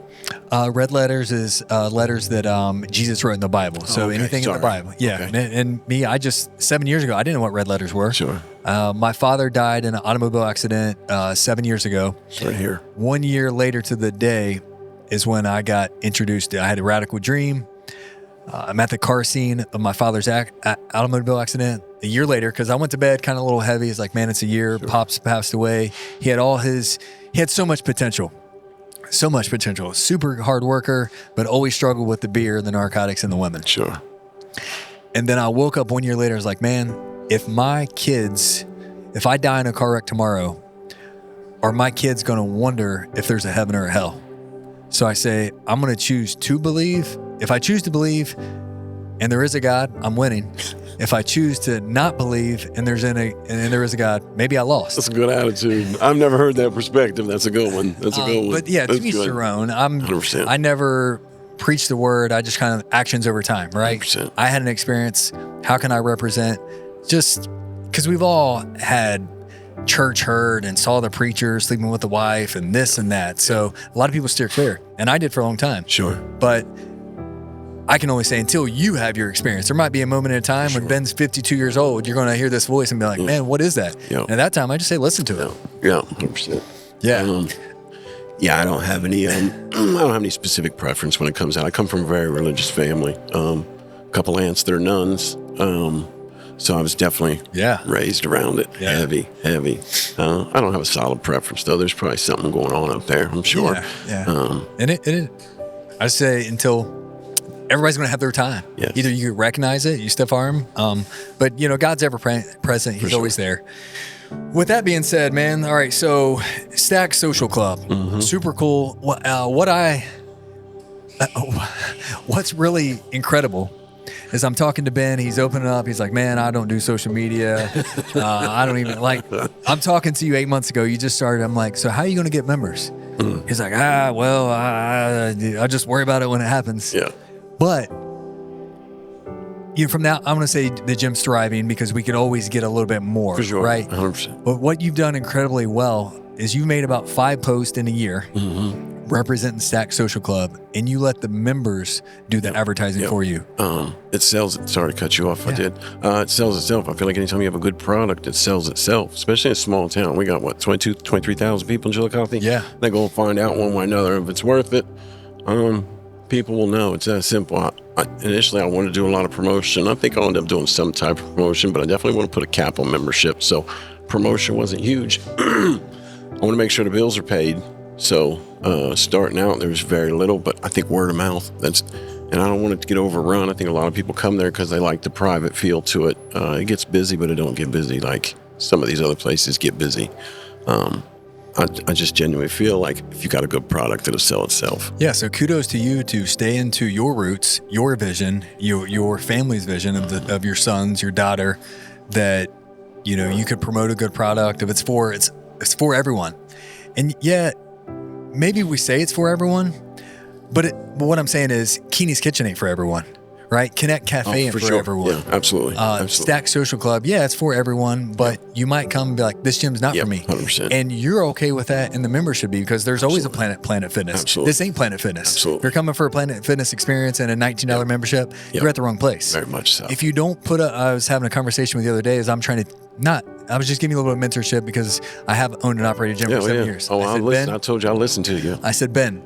Red letters is letters that Jesus wrote in the Bible. So anything in the Bible. Yeah. Okay. And me, 7 years ago, I didn't know what red letters were. Sure. My father died in an automobile accident 7 years ago. Right here. 1 year later to the day is when I got introduced. I had a radical dream. I'm at the car scene of my father's automobile accident. A year later, because I went to bed kind of a little heavy. It's like, man, it's a year. Sure. Pops passed away. He had so much potential. So much potential. Super hard worker, but always struggled with the beer, the narcotics, and the women. Sure. And then I woke up 1 year later. I was like, man, if I die in a car wreck tomorrow, are my kids going to wonder if there's a heaven or a hell? So I say, I'm going to choose to believe. If I choose to believe and there is a God, I'm winning. If I choose to not believe and there is a God, maybe I lost. That's a good attitude. I've never heard that perspective. That's a good one. That's a good one. But yeah, to each their own. 100%. I never preach the word. I just kind of actions over time, right? 100%. I had an experience. How can I represent? Just because we've all had church hurt and saw the preacher sleeping with the wife and this and that. So a lot of people steer clear. And I did for a long time. Sure. But I can only say until you have your experience. There might be a moment in time when Ben's 52 years old, you're going to hear this voice and be like, man, what is that? Yeah. And at that time, I just say, listen to it. Yeah, 100%. Yeah. Yeah, I don't have any specific preference when it comes out. I come from a very religious family. A couple aunts that are nuns. So I was definitely raised around it. Yeah. Heavy. I don't have a solid preference, though. There's probably something going on up there, I'm sure. Yeah. And I say until everybody's going to have their time. Yes. Either you recognize it, you stiff arm. But, God's ever present. He's always there. With that being said, man, all right, so Stack Social Club, super cool. What's really incredible is I'm talking to Ben. He's opening up. He's like, man, I don't do social media. I don't even I'm talking to you 8 months ago. You just started. I'm like, so how are you going to get members? He's like, I just worry about it when it happens. Yeah. But from now, I'm going to say the gym's thriving because we could always get a little bit more, for sure, right? 100%. But what you've done incredibly well is you made about 5 posts in a year representing Stack Social Club, and you let the members do the advertising for you. It sells. Sorry to cut you off. I did. It sells itself. I feel like anytime you have a good product, it sells itself, especially in a small town. We got, 23,000 people in Chillicothe? Yeah. They go find out one way or another if it's worth it. People will know. It's that simple. Initially, I wanted to do a lot of promotion. I think I'll end up doing some type of promotion, but I definitely want to put a cap on membership. So promotion wasn't huge. I want to make sure the bills are paid. So starting out, there was very little, but I think word of mouth. And I don't want it to get overrun. I think a lot of people come there because they like the private feel to it. It gets busy, but it don't get busy like some of these other places get busy. I just genuinely feel like if you got a good product, it'll sell itself. Yeah, so kudos to you to stay into your roots, your vision, your family's vision of your sons, your daughter, that you could promote a good product. If it's for everyone. And yet, maybe we say it's for everyone, but what I'm saying is Keeney's Kitchen ain't for everyone. Right? Connect Cafe for everyone. Yeah, absolutely. Stack Social Club. Yeah, it's for everyone, but you might come and be like, this gym's not for me. 100%. And you're okay with that, and the member should be, because there's always a Planet Fitness. Absolutely. This ain't Planet Fitness. Absolutely. If you're coming for a Planet Fitness experience and a $19 membership, you're at the wrong place. Very much so. If you don't I was having a conversation with the other day as I'm trying to I was just giving you a little bit of mentorship because I have owned and operated a gym for 7 years. I told you I listened to you. I said, Ben,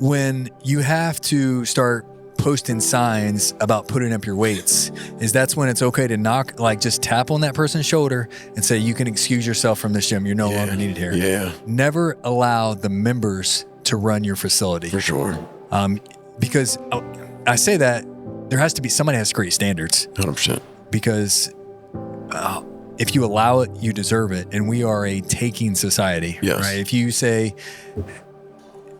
when you have to start posting signs about putting up your weights, that's when it's okay to just tap on that person's shoulder and say, you can excuse yourself from this gym. You're no longer needed here. Yeah. Never allow the members to run your facility. For sure. Because I say that somebody has to create standards. 100%. Because if you allow it, you deserve it. And we are a taking society, right? If you say,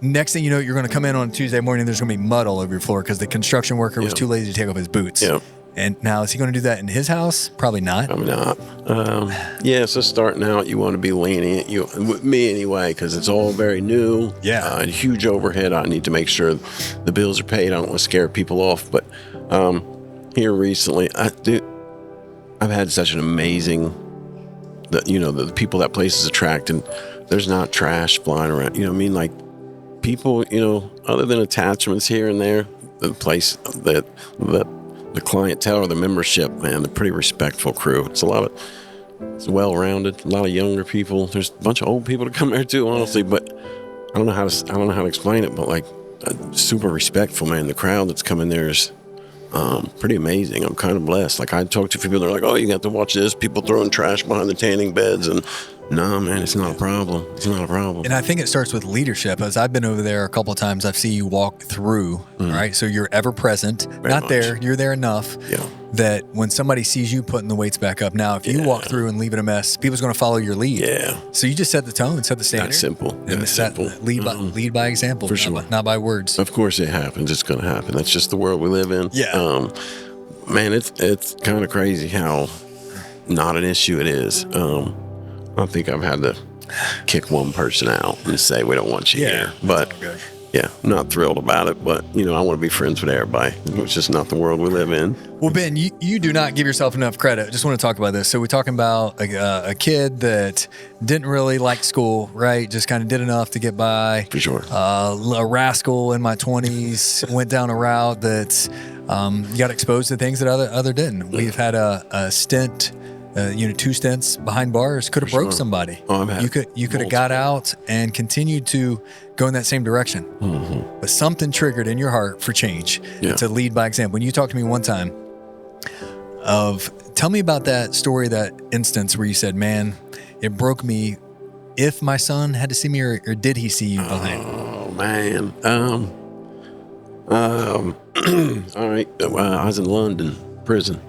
next thing you know, you're going to come in on Tuesday morning, there's going to be mud all over your floor because the construction worker was too lazy to take off his boots. Yeah. And now, is he going to do that in his house? Probably not. Probably not. So starting out, you want to be lenient. With me anyway, because it's all very new. Yeah. And huge overhead. I need to make sure the bills are paid. I don't want to scare people off. But here recently, I've had such an amazing, the people that place is attracting. There's not trash flying around. You know what I mean? Like, people, other than attachments here and there, the place that the clientele or the membership, man, they're pretty respectful crew. It's well-rounded, a lot of younger people. There's a bunch of old people to come there too, honestly, but I don't know how to explain it, but like super respectful, man. The crowd that's coming there is pretty amazing. I'm kind of blessed. Like, I talk to people, they're like, oh, you got to watch this, people throwing trash behind the tanning beds, and no, man, it's not a problem. It's not a problem. And I think it starts with leadership. As I've been over there a couple of times, I've seen you walk through, right? So you're ever present, not there. You're there enough that when somebody sees you putting the weights back up. Now, if you walk through and leave it a mess, people's going to follow your lead. Yeah. So you just set the tone, set the standard. That's simple. And lead by example, for sure. not by words. Of course it happens. It's going to happen. That's just the world we live in. Yeah. Man, it's kind of crazy how not an issue it is. I think I've had to kick one person out and say, we don't want you here. But I'm not thrilled about it. But, I want to be friends with everybody. It's just not the world we live in. Well, Ben, you do not give yourself enough credit. I just want to talk about this. So we're talking about a kid that didn't really like school, right? Just kind of did enough to get by. For sure. A rascal in my 20s, went down a route that got exposed to things that other didn't. We've had a stint. 2 stints behind bars could have broke somebody. Oh, you could have got out and continued to go in that same direction. Mm-hmm. But something triggered in your heart for change to lead by example. When you talked to me one time tell me about that story, that instance where you said, man, it broke me. If my son had to see me, or did he see you behind? Oh, man. All right. I was in London prison.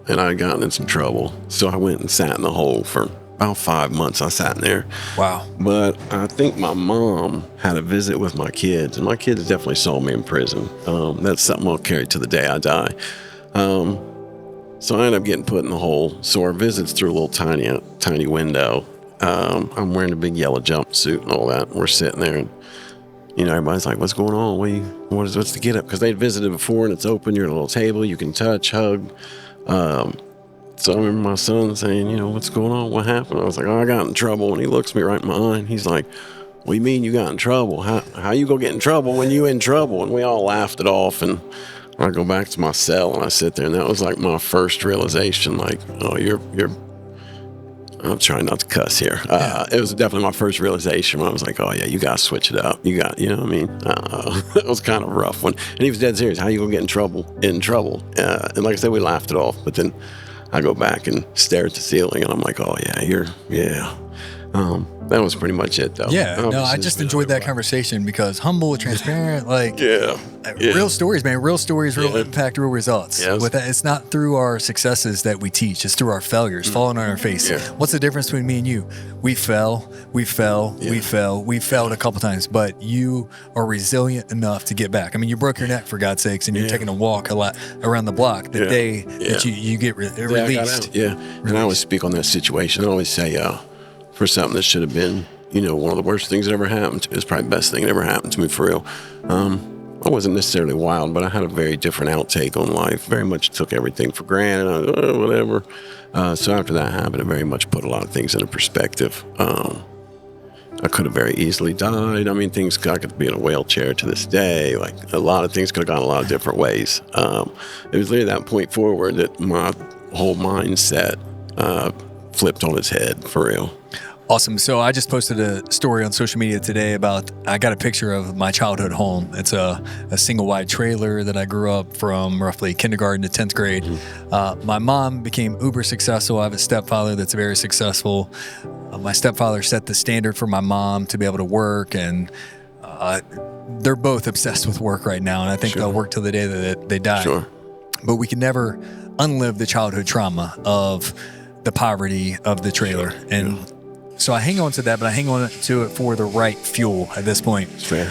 And I had gotten in some trouble. So I went and sat in the hole for about 5 months. I sat in there. Wow. But I think my mom had a visit with my kids, and my kids definitely saw me in prison. That's something I'll carry to the day I die. So I ended up getting put in the hole. So our visit's through a little tiny window. I'm wearing a big yellow jumpsuit and all that. And we're sitting there, and everybody's like, what's going on? What's the get up? Because they'd visited before, and it's open. You're at a little table. You can touch, hug. So I remember my son saying, what's going on? What happened? I was like, I got in trouble. And he looks me right in my eye, and he's like, what do you mean you got in trouble? How you gonna get in trouble when you in trouble? And we all laughed it off. And I go back to my cell, and I sit there, and that was like my first realization, like, oh, I'm trying not to cuss here. It was definitely my first realization when I was like, oh yeah, you gotta switch it up. You got, what I mean? It was kind of a rough one. And he was dead serious. How you gonna get in trouble? And like I said, we laughed it off, but then I go back and stare at the ceiling, and I'm like, oh yeah, that was pretty much it, though. Yeah, no, I just enjoyed that conversation because humble, transparent, like real stories, man. Real stories, real impact, real results. Yes. With that, it's not through our successes that we teach; it's through our failures, falling on our face. Yeah. What's the difference between me and you? We fell, we failed a couple times, but you are resilient enough to get back. I mean, you broke your neck for God's sakes, and you're taking a walk a lot around the block the day that you get released. And I always speak on that situation. I always say, for something that should have been, one of the worst things that ever happened, it's probably the best thing that ever happened to me, for real. I wasn't necessarily wild, but I had a very different outtake on life. Very much took everything for granted. I was, whatever. So after that happened, it very much put a lot of things into perspective. I could have very easily died. I mean, I could be in a wheelchair to this day. Like, a lot of things could have gone a lot of different ways. It was literally that point forward that my whole mindset flipped on its head, for real. Awesome. So I just posted a story on social media today about, I got a picture of my childhood home. It's a single wide trailer that I grew up from roughly kindergarten to 10th grade. My mom became uber successful. I have a stepfather that's very successful. My stepfather set the standard for my mom to be able to work, and they're both obsessed with work right now. And I think they'll work till the day that they die. Sure. But we can never unlive the childhood trauma of the poverty of the trailer. And so I hang on to that, but I hang on to it for the right fuel at this point. Fair.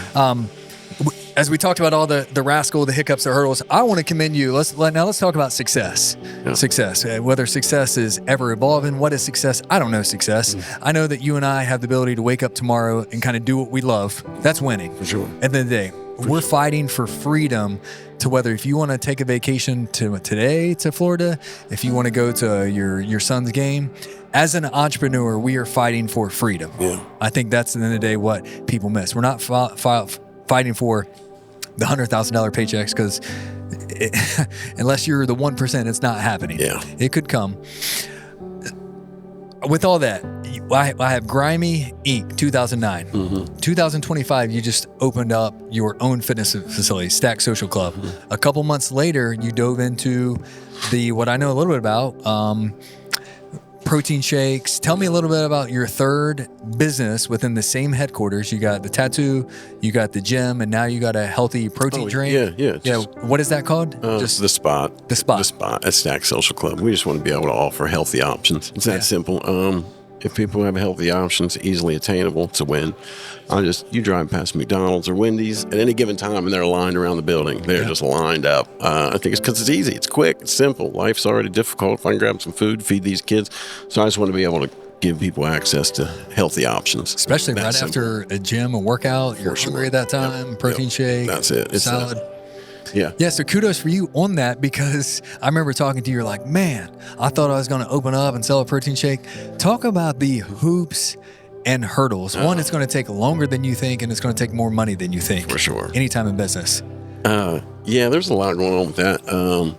As we talked about all the rascal, the hiccups, the hurdles, I want to commend you. Let's talk about success. Yeah. Success. Whether success is ever evolving. What is success? I don't know success. I know that you and I have the ability to wake up tomorrow and kind of do what we love. That's winning. For sure. At the end of the day, we're fighting for freedom to whether if you want to take a vacation today to Florida, if you want to go to your son's game. As an entrepreneur, we are fighting for freedom. Yeah. I think that's at the end of the day what people miss. We're not fighting for the $100,000 paychecks because unless you're the 1%, it's not happening. Yeah. It could come. With all that, I have Grimy Inc. 2009. 2025, you just opened up your own fitness facility, Stack Social Club. A couple months later, you dove into what I know a little bit about, protein shakes. Tell me a little bit about your third business within the same headquarters. You got the tattoo, you got the gym, and now you got a healthy protein drink. Yeah. What is that called? Just the spot. The spot. The spot at Stack Social Club. We just want to be able to offer healthy options. It's that simple. If people have healthy options, easily attainable, it's a win. You drive past McDonald's or Wendy's at any given time, and they're lined around the building. They're just lined up. I think it's because it's easy, it's quick, it's simple. Life's already difficult. If I can grab some food, feed these kids, so I just want to be able to give people access to healthy options. Especially right after a gym, a workout, you're hungry at that time. Protein shake. That's it. It's salad. Yeah. So kudos for you on that, because I remember talking to you, you're like, man, I thought I was going to open up and sell a protein shake. Talk about the hoops and hurdles. One, it's going to take longer than you think, and it's going to take more money than you think. For sure. Anytime in business. There's a lot going on with that.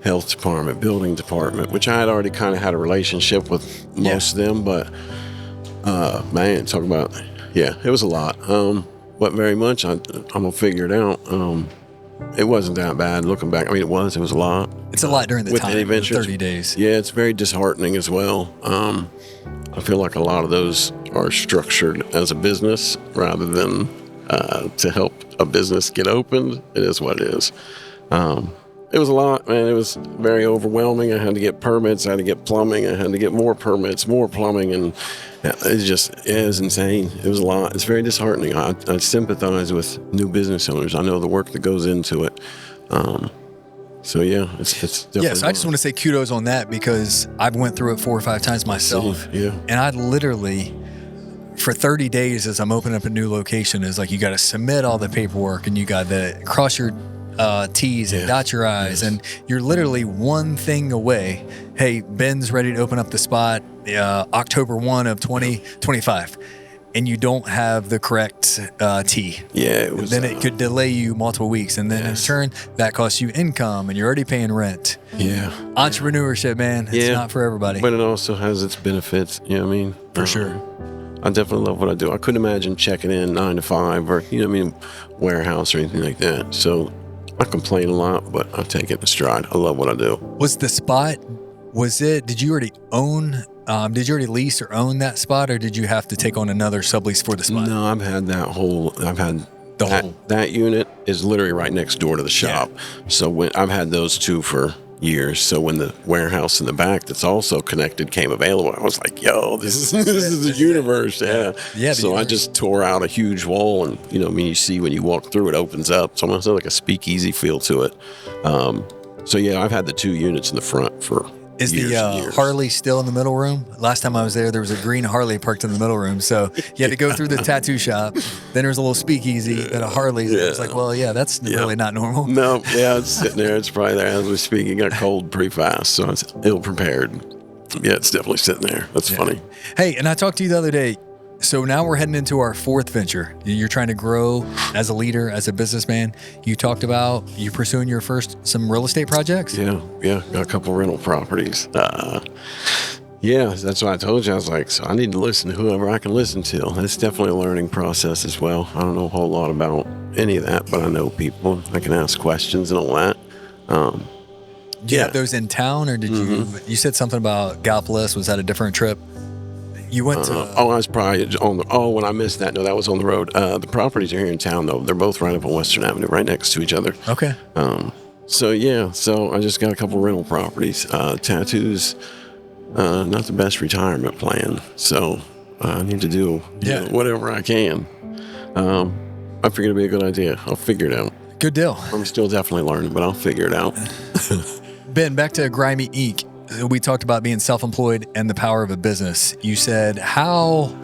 Health department, building department, which I had already kind of had a relationship with most of them, but man, talk about, it was a lot. But very much, I'm going to figure it out. It wasn't that bad looking back. I mean, it was a lot. It's a lot during the time, the 30 days. Yeah, it's very disheartening as well. I feel like a lot of those are structured as a business rather than to help a business get opened. It is what it is. It was a lot, man. It was very overwhelming. I had to get permits. I had to get plumbing. I had to get more permits, more plumbing. And it was insane. It was a lot. It's very disheartening. I sympathize with new business owners. I know the work that goes into it. It's definitely. Yes, I just want to say kudos on that, because I've went through it 4 or 5 times myself. Yeah. And I literally, for 30 days as I'm opening up a new location, is like you got to submit all the paperwork, and you got to cross your T's and dot your I's, and you're literally one thing away. Hey, Ben's ready to open up the spot October 1 of 2025. And you don't have the correct T. Yeah, it was. Then it could delay you multiple weeks, and then in turn that costs you income, and you're already paying rent. Yeah, entrepreneurship, man, it's not for everybody. But it also has its benefits. You know what I mean? For sure. I definitely love what I do. I couldn't imagine checking in 9 to 5 or warehouse or anything like that. So I complain a lot, but I take it in stride. I love what I do. Was the spot? Did you already own? Did you already lease or own that spot, or did you have to take on another sublease for the spot? No, that unit is literally right next door to the shop. Yeah. So I've had those two for years. So when the warehouse in the back that's also connected came available, I was like, yo, this is the universe. Yeah. So I just tore out a huge wall, and you see when you walk through, it opens up. It's almost like a speakeasy feel to it. I've had the 2 units in the front for Is the Harley still in the middle room? Last time I was there was a green Harley parked in the middle room. So you had to go through the tattoo shop. Then there's a little speakeasy at a Harley's. Yeah. It's like, that's really not normal. No, it's sitting there. It's probably there as we speak. It got cold pretty fast, so it's ill prepared. Yeah, it's definitely sitting there. That's funny. Hey, and I talked to you the other day. So now we're heading into our 4th venture. You're trying to grow as a leader, as a businessman. You talked about you pursuing some real estate projects? Yeah. Got a couple rental properties. Yeah, that's what I told you. I was like, so I need to listen to whoever I can listen to. It's definitely a learning process as well. I don't know a whole lot about any of that, but I know people. I can ask questions and all that. Do you have those in town, or did you said something about Gallipolis? Was that a different trip? You went to... I was probably on the... Oh, when I missed that, no, that was on the road. The properties are here in town, though. They're both right up on Western Avenue, right next to each other. Okay. So I just got a couple rental properties. Tattoos, not the best retirement plan. So I need to do whatever I can. I figured it'd be a good idea. I'll figure it out. Good deal. I'm still definitely learning, but I'll figure it out. Ben, back to Grimy Ink. We talked about being self-employed and the power of a business. You said, how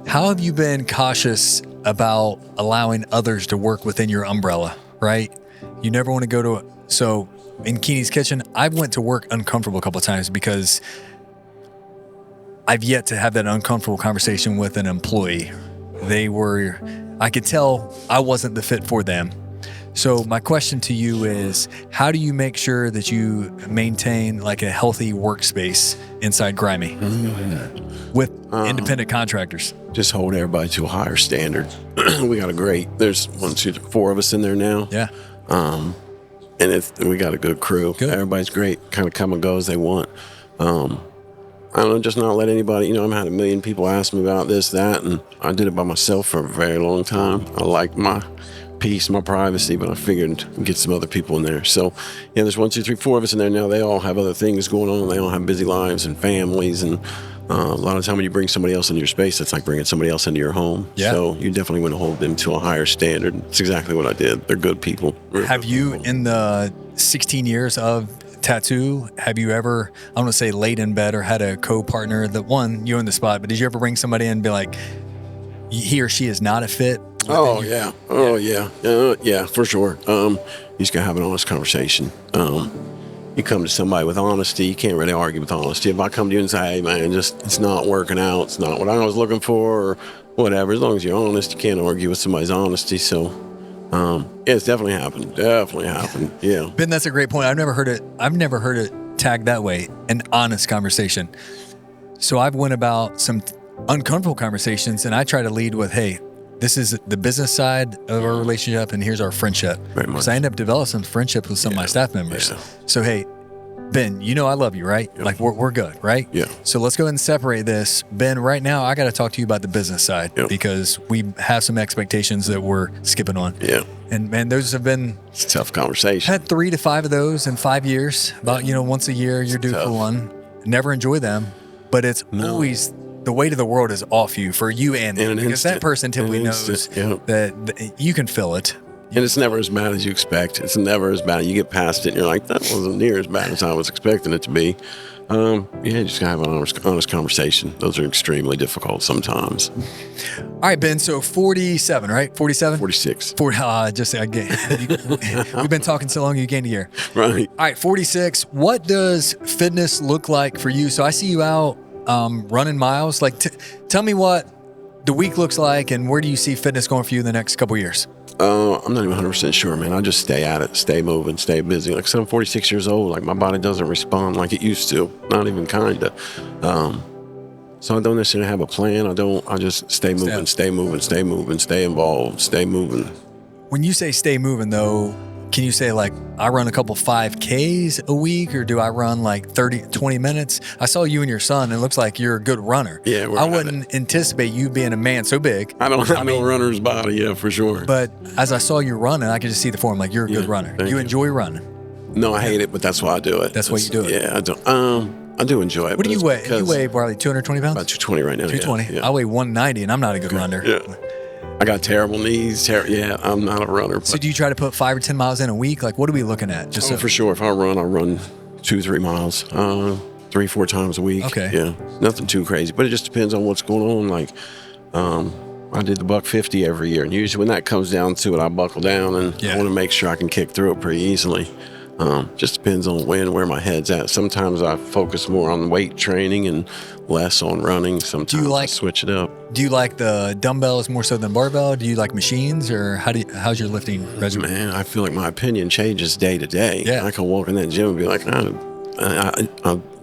have you been cautious about allowing others to work within your umbrella, right? You never want to go to... So in Keeney's Kitchen, I went to work uncomfortable a couple of times because I've yet to have that uncomfortable conversation with an employee. I could tell I wasn't the fit for them. So my question to you is, how do you make sure that you maintain like a healthy workspace inside Grimy with independent contractors? Just hold everybody to a higher standard. We got there's 4 of us in there now. Yeah. And we got a good crew. Good. Everybody's great, kind of come and go as they want. I don't know, just not let anybody, I've had a million people ask me about this, that, and I did it by myself for a very long time. I liked my peace, my privacy, but I figured I'd get some other people in there. So, there's 1, 2, 3, 4 of us in there now. They all have other things going on. They all have busy lives and families, and a lot of time when you bring somebody else into your space, it's like bringing somebody else into your home. Yeah. So you definitely want to hold them to a higher standard. It's exactly what I did. They're good people. Have you, in the 16 years of tattoo, have you ever, I want to say laid in bed or had a co-partner that you in the spot, but did you ever bring somebody in and be like, he or she is not a fit? Oh, yeah. Oh, yeah. Yeah, for sure. You just got to have an honest conversation. You come to somebody with honesty, you can't really argue with honesty. If I come to you and say, hey, man, it's not working out, it's not what I was looking for, or whatever, as long as you're honest, you can't argue with somebody's honesty. So, it's definitely happened. Yeah. Ben, that's a great point. I've never heard it tagged that way, an honest conversation. So I've went about some uncomfortable conversations, and I try to lead with, hey, this is the business side of our relationship, and here's our friendship. Because I end up developing some friendships with some of my staff members. Yeah. So, hey, Ben, I love you, right? Yeah. Like, we're good, right? Yeah. So let's go ahead and separate this. Ben, right now, I got to talk to you about the business side because we have some expectations that we're skipping on. Yeah. And, man, those have been... It's a tough conversation. Had 3 to 5 of those in 5 years. About, once a year, you're due for one. Never enjoy them, but it's always... The weight of the world is off you for you and them, because that person typically knows that you can feel it. And it's never as bad as you expect. It's never as bad. You get past it and you're like, that wasn't near as bad as I was expecting it to be. You just gotta have an honest conversation. Those are extremely difficult sometimes. All right, Ben. So 47, right? 47? 46. We've been talking so long, you gained a year. Right. All right, 46. What does fitness look like for you? So I see you out running miles. Like, tell me what the week looks like, and where do you see fitness going for you in the next couple of years? I'm not even 100% sure, man. I just stay at it, stay moving, stay busy. Like, I'm 46 years old. Like, my body doesn't respond like it used to. Not even kinda. So I don't necessarily have a plan. I just stay moving, stay involved, stay moving. When you say stay moving, though, can you say, like, I run a couple 5Ks a week, or do I run like 20 minutes? I saw you and your son, and it looks like you're a good runner. Yeah, I wouldn't anticipate you being a man so big. I don't have no runner's body, yeah, for sure. But as I saw you running, I could just see the form, like, you're a good runner. You enjoy running. No, I hate it, but that's why I do it. That's why you do it. Yeah, I do. I do enjoy it. What do you weigh? You weigh probably 220 pounds? About 220 right now. 220. Yeah. I weigh 190, and I'm not a good runner. Yeah. I got terrible knees. I'm not a runner. So do you try to put 5 or 10 miles in a week? Like, what are we looking at? For sure. If I run 2-3 miles, 3-4 times a week. Okay. Yeah. Nothing too crazy, but it just depends on what's going on. Like, I did the $150 every year, and usually when that comes down to it, I buckle down, and I want to make sure I can kick through it pretty easily. Just depends on where my head's at. Sometimes I focus more on weight training and less on running. Sometimes I switch it up. Do you like the dumbbells more so than barbell? Do you like machines, or how's your lifting regimen? Man, I feel like my opinion changes day to day. Yeah. I can walk in that gym and be like,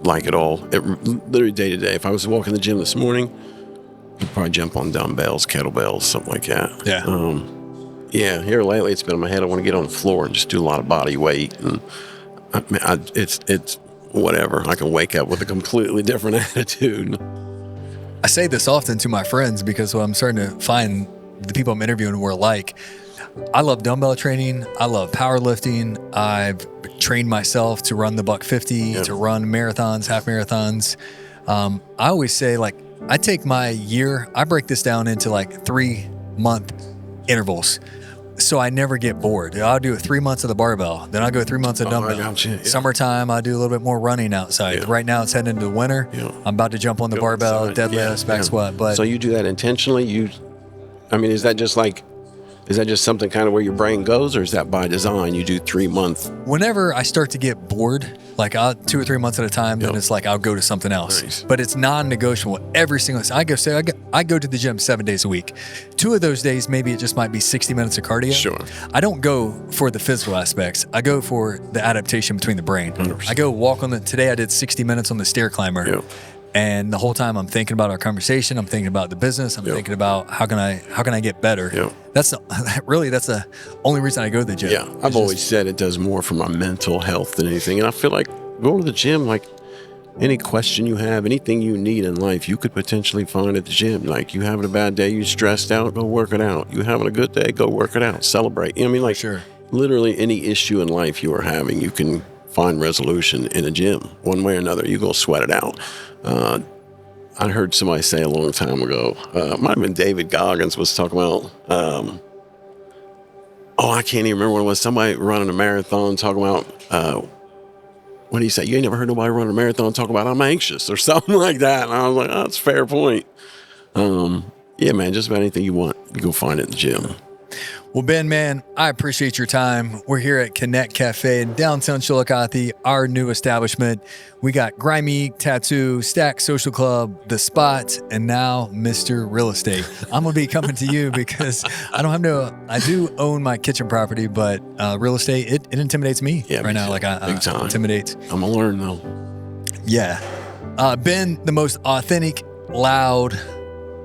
like it all. Literally day to day. If I was walking the gym this morning, I'd probably jump on dumbbells, kettlebells, something like that. Yeah. Here lately it's been in my head. I want to get on the floor and just do a lot of body weight, and it's whatever. I can wake up with a completely different attitude. I say this often to my friends because I'm starting to find the people I'm interviewing were like, I love dumbbell training. I love powerlifting. I've trained myself to run the $150, to run marathons, half marathons. I always say, like, I take my year, I break this down into like 3-month intervals. So I never get bored. I'll do 3 months of the barbell. Then I'll go 3 months of dumbbell. Summertime, I'll do a little bit more running outside. Right now, it's heading into the winter. I'm about to jump on the barbell, deadlifts, back squat. But so you do that intentionally? Is that just something kind of where your brain goes, or is that by design? You do 3 months. Whenever I start to get bored, like 2 or 3 months at a time, then it's like I'll go to something else. Nice. But it's non-negotiable. Every single day, I go to the gym 7 days a week. 2 of those days, maybe it just might be 60 minutes of cardio. Sure. I don't go for the physical aspects. I go for the adaptation between the brain. 100%. I go walk today I did 60 minutes on the stair climber. And the whole time I'm thinking about our conversation, I'm thinking about the business, I'm thinking about how can I get better. That's the only reason I go to the gym. I've always said it does more for my mental health than anything. And I feel like going to the gym, like any question you have, anything you need in life, you could potentially find at the gym. Like you having a bad day, you stressed out, go work it out. You having a good day, go work it out, celebrate. You know what I mean? Like Sure. Literally any issue in life you are having, you can find resolution in a gym one way or another. You go sweat it out. I heard somebody say a long time ago, might have been David Goggins was talking about, I can't even remember what it was. Somebody running a marathon talking about, what did he say? You ain't never heard nobody run a marathon talk about I'm anxious or something like that. And I was like, that's a fair point. Yeah, man, just about anything you want, you go find it in the gym. Well, Ben, man, I appreciate your time. We're here at Connect Cafe in downtown Chillicothe, our new establishment. We got Grimy Tattoo, Stack Social Club, The Spot, and now Mr. Real Estate. I'm going to be coming to you because I do own my kitchen property, but real estate, it intimidates me right now. Like big time. Intimidates. I'm going to learn though. Yeah. Ben, the most authentic, loud,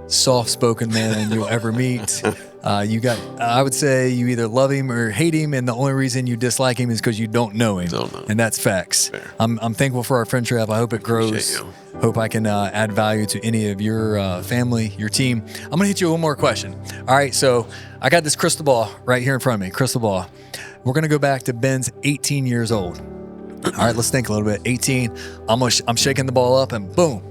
soft-spoken man you'll ever meet. I would say you either love him or hate him, and the only reason you dislike him is because you don't know him. And that's facts. Fair. I'm thankful for our friendship. I hope it grows. Hope I can add value to any of your family, your team. I'm going to hit you with one more question. All right, so I got this crystal ball right here in front of me, crystal ball. We're going to go back to Ben's 18 years old. All right, let's think a little bit. 18, I'm shaking the ball up, and boom.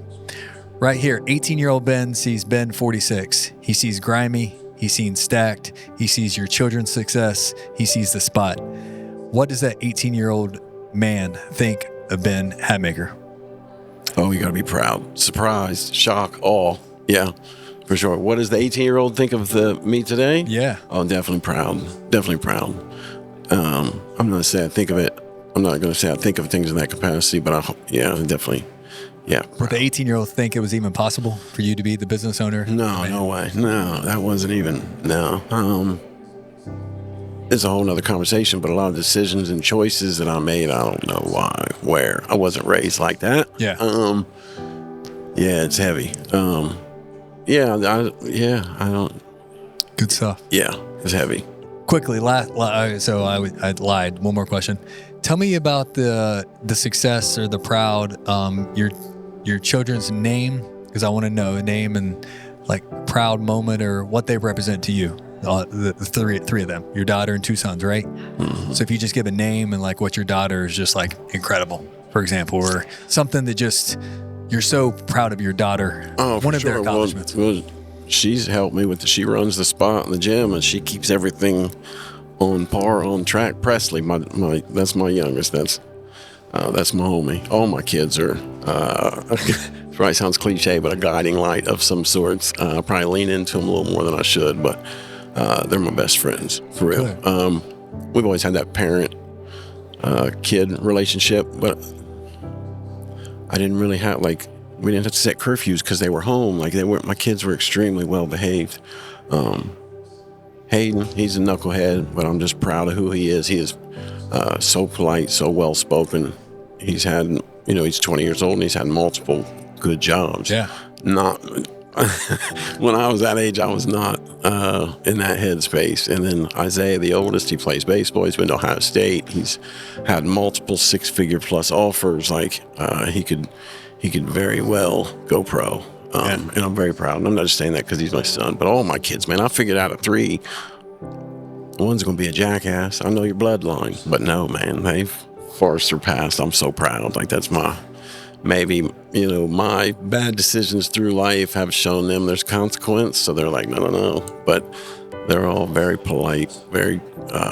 Right here, 18-year-old Ben sees Ben 46. He sees Grimy. He's seen Stacked. He sees your children's success. He sees The Spot. What does that 18-year-old man think of Ben Hatmacher? Oh, you got to be proud. Surprised, shock, awe. Yeah, for sure. What does the 18-year-old think of me today? Yeah. Oh, definitely proud. Definitely proud. I'm going to say I think of it. I'm not going to say I think of things in that capacity, but definitely. Yeah. Would the 18-year-old think it was even possible for you to be the business owner? No way. No, that wasn't even. No. It's a whole nother conversation, but a lot of decisions and choices that I made, I don't know why, where. I wasn't raised like that. Yeah. Yeah, it's heavy. I don't. Good stuff. Yeah, it's heavy. Quickly, so I lied. One more question. Tell me about the success or the proud, your children's name, because I want to know a name and like proud moment or what they represent to you. The three of them, your daughter and 2 sons, right? Mm-hmm. So if you just give a name and like what your daughter is just like incredible, for example, or something that just you're so proud of your daughter. Oh, one for of sure. their accomplishments. Well, she's helped me with she runs the spot in the gym, and she keeps everything on par, on track. Presley, that's my youngest. That's my homie. All my kids are, it probably sounds cliche, but a guiding light of some sorts. I probably lean into them a little more than I should, but they're my best friends, for real. We've always had that parent-kid relationship, but I didn't really have, we didn't have to set curfews because they were home. My kids were extremely well behaved. Hayden, he's a knucklehead, but I'm just proud of who he is. He is so polite, so well spoken. He's had he's 20 years old and he's had multiple good jobs. Yeah. Not when I was that age, I was not in that headspace. And then Isaiah, the oldest, he plays baseball. He's been to Ohio State. He's had multiple 6-figure plus offers. Like he could very well go pro. And I'm very proud. And I'm not just saying that because he's my son, but all my kids, man. I figured out at 3, one's going to be a jackass. I know your bloodline, but no, man, they've far surpassed. I'm so proud. Like that's maybe, my bad decisions through life have shown them there's consequence. So they're like, no. But they're all very polite, very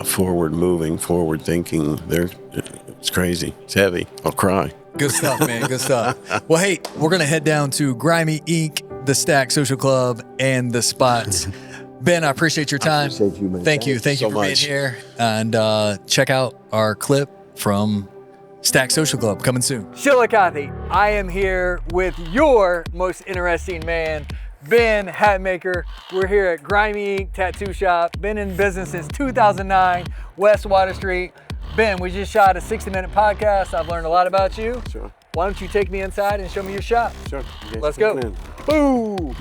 forward moving, forward thinking. It's crazy. It's heavy. I'll cry. Good stuff, man. Good stuff. Well, hey, we're going to head down to Grimy Inc., the Stack Social Club, and the Spots. Ben, I appreciate your time. I appreciate you, man. Thank you so for much. being here. And check out our clip from Stack Social Club coming soon. Chillicothe, I am here with your most interesting man, Ben Hatmacher. We're here at Grimy Inc. Tattoo Shop. Been in business since 2009, West Water Street. Ben, we just shot a 60-minute podcast. I've learned a lot about you. Sure. Why don't you take me inside and show me your shop? Sure. Let's go. Boo!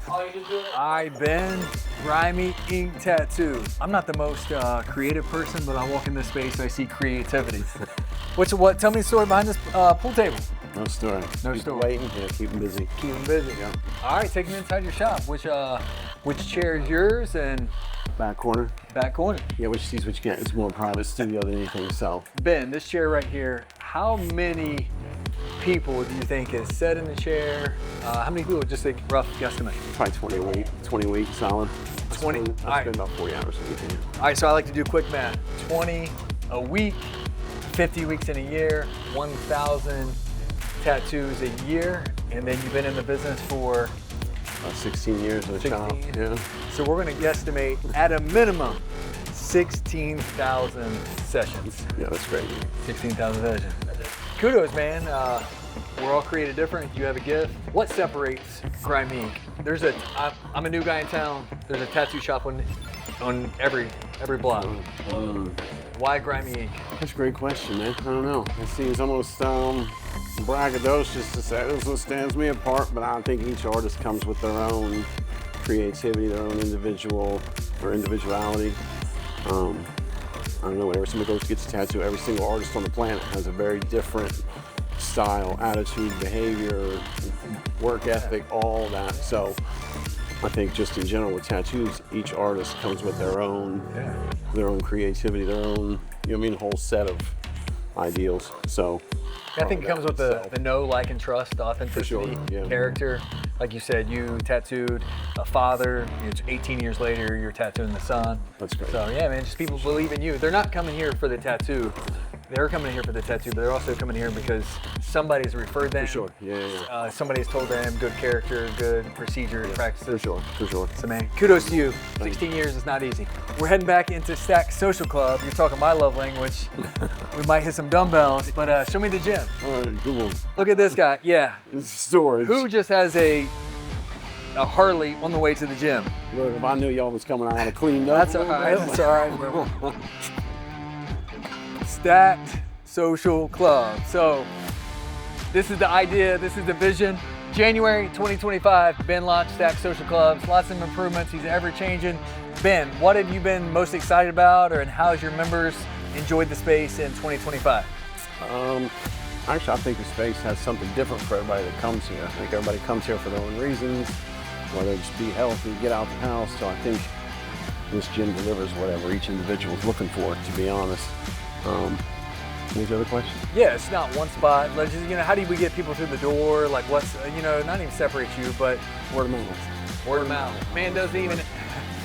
Hi, Ben. Grimy Ink Tattoo. I'm not the most creative person, but I walk in this space, I see creativity. Tell me the story behind this pool table. No story. No Keep story. waiting. Yeah, keep them busy. Keep them busy. Yeah. All right, take me inside your shop. Which chair is yours and Back corner. back corner? Yeah, which sees what you get. It's more a private studio than anything yourself. Ben, this chair right here, how many people do you think is sat in the chair? How many people, just a rough guesstimate? Probably 20 a week, solid. 20? I spend about 40 hours a week in here. All right, so I like to do quick math. 20 a week, 50 weeks in a year, 1,000 tattoos a year, and then you've been in the business for About 16 years in the shop. 16. Yeah. So we're gonna guesstimate at a minimum 16,000 sessions. Yeah, that's great. 16,000 sessions. Kudos, man. We're all created different. You have a gift. What separates Grimy Inc.? I'm a new guy in town. There's a tattoo shop on every block. Why Grimy Inc.? That's a great question, man. I don't know. It seems almost braggadocious to say this is what stands me apart, but I think each artist comes with their own creativity, their own individuality. I don't know, whenever somebody goes to get a tattoo, every single artist on the planet has a very different style, attitude, behavior, work ethic, all that. So I think just in general with tattoos, each artist comes with their own creativity, their own, whole set of ideals. So I think it comes with the know, like, and trust, authenticity, sure, yeah. character. Like you said, you tattooed a father. 18 years later, you're tattooing the son. That's great. So yeah, man, just people believe in you. They're not coming here for the tattoo. They're coming here for the tattoo, but they're also coming here because somebody's referred them. For sure, yeah. Somebody's told them good character, good procedure, practices. For sure. So man, kudos to you. 16 years is not easy. We're heading back into Stack Social Club. You're talking my love language. We might hit some dumbbells, but show me the gym. All right, good one. Look at this guy. Yeah. It's storage. Who just has a Harley on the way to the gym? Look, if I knew y'all was coming, I would have cleaned up. That's all right. That's all right, bro. Stacked Social Club. So this is the idea, this is the vision. January 2025, Ben launched Stacked Social Clubs. Lots of improvements, he's ever changing. Ben, what have you been most excited about, and how has your members enjoyed the space in 2025? Actually, I think the space has something different for everybody that comes here. I think everybody comes here for their own reasons, whether it's be healthy, get out the house. So I think this gym delivers whatever each individual is looking for, to be honest. What's the other question? Yeah, it's not one spot. Let's just, how do we get people through the door? Like what's, not even separate you, but Word of mouth. word of mouth. Man doesn't even.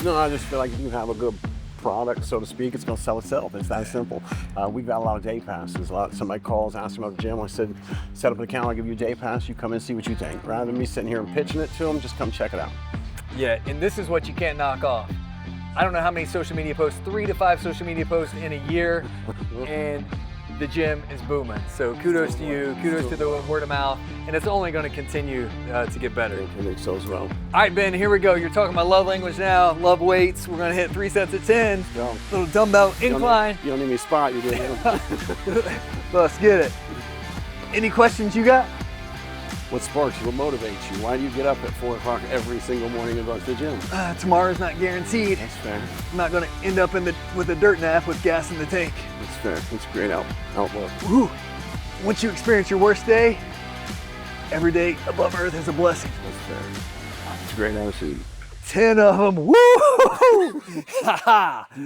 No, I just feel like if you have a good product, so to speak, it's going to sell itself. It's that simple. We've got a lot of day passes. Somebody calls, asks about the gym. I said, set up an account, I'll give you a day pass. You come in and see what you think. Rather than me sitting here and pitching it to them, just come check it out. Yeah, and this is what you can't knock off. I don't know how many social media posts, 3 to 5 social media posts in a year, and the gym is booming. So kudos to you, kudos to the word of mouth, and it's only going to continue to get better. I think so as well. All right, Ben, here we go. You're talking about love language now, love weights. We're going to hit 3 sets of 10, Go. little dumbbell incline. You don't need me to spot you, do you? Let's get it. Any questions you got? What sparks you? What motivates you? Why do you get up at 4 o'clock every single morning and go to the gym? Tomorrow's not guaranteed. That's fair. I'm not going to end up with a dirt nap with gas in the tank. That's fair. That's a great outlook. Woo. Once you experience your worst day, every day above earth is a blessing. That's fair. It's a great attitude. 10 of them. Woo!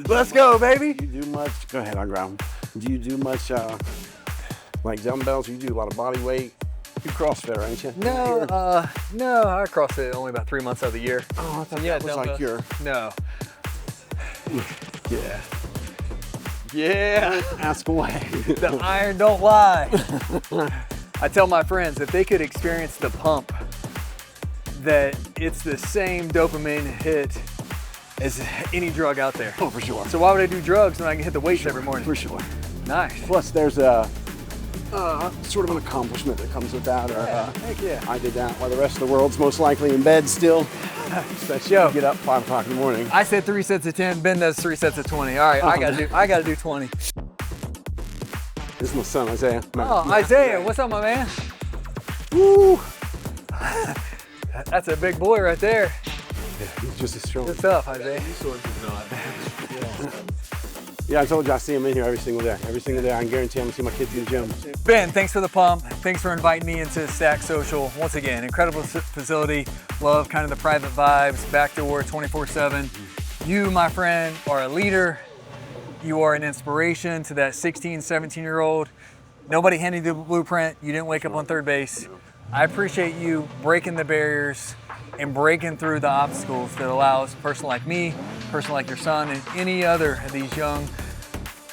Let's go, baby. Do you do much? Go ahead, I'll grab them. Do you do much like dumbbells? You do a lot of body weight? You CrossFit, ain't you? No, no, I CrossFit only about 3 months out of the year. Oh, I thought Yeah, that was like your. No. Yeah. Yeah. Ask away. The iron don't lie. I tell my friends, if they could experience the pump, that it's the same dopamine hit as any drug out there. Oh, for sure. So why would I do drugs when I can hit the weights every morning? For sure. Nice. Plus, there's a sort of an accomplishment that comes with that. Heck yeah. I did that while the rest of the world's most likely in bed still. Yo. Get up 5 o'clock in the morning. I said 3 sets of 10. Ben does 3 sets of 20. All right, I gotta do 20. This is my son, Isaiah. Oh, Isaiah, what's up, my man? Woo! That's a big boy right there. Yeah, he's just as strong. What's up, Isaiah? Yeah, I told you I see him in here every single day. Every single day, I can guarantee I'm gonna see my kids in the gym. Ben, thanks for the pump. Thanks for inviting me into Stack Social. Once again, incredible facility. Love kind of the private vibes, back door 24/7. You, my friend, are a leader. You are an inspiration to that 16, 17-year-old. Nobody handed you the blueprint. You didn't wake up on third base. I appreciate you breaking the barriers and breaking through the obstacles that allows a person like me, a person like your son, and any other of these young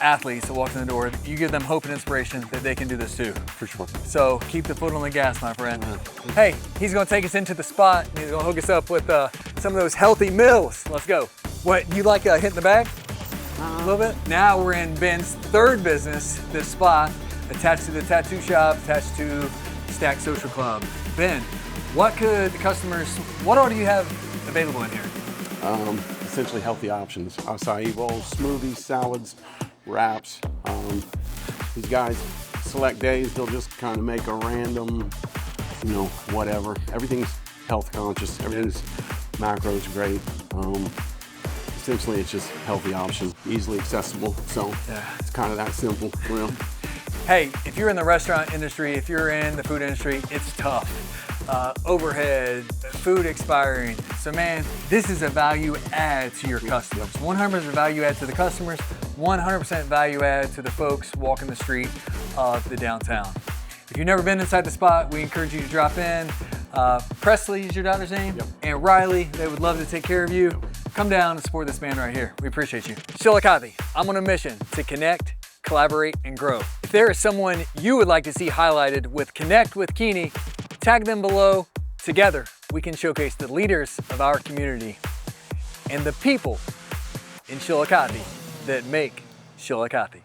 athletes that walk in the door, you give them hope and inspiration that they can do this too. For sure. So keep the foot on the gas, my friend. Hey, he's gonna take us into the spot and he's gonna hook us up with some of those healthy meals. Let's go. What, you like hitting the bag? A little bit? Now we're in Ben's third business, this spot, attached to the tattoo shop, attached to Stack Social Club. Ben, what could the customers, what all do you have available in here? Essentially healthy options. Acai bowls, smoothies, salads, wraps. These guys, select days, they'll just kind of make a random, whatever. Everything's health conscious. Everything's macros great. Essentially, it's just healthy option, easily accessible. So it's kind of that simple. Hey, if you're in the restaurant industry, if you're in the food industry, it's tough. Overhead, food expiring. So man, this is a value add to your customers. 100% value add to the customers, 100% value add to the folks walking the street of the downtown. If you've never been inside the spot, we encourage you to drop in. Presley is your daughter's name, and Riley, they would love to take care of you. Come down and support this man right here. We appreciate you. Chillicothe, I'm on a mission to connect, collaborate, and grow. If there is someone you would like to see highlighted with Connect with Keeney, tag them below. Together, we can showcase the leaders of our community and the people in Chillicothe that make Chillicothe.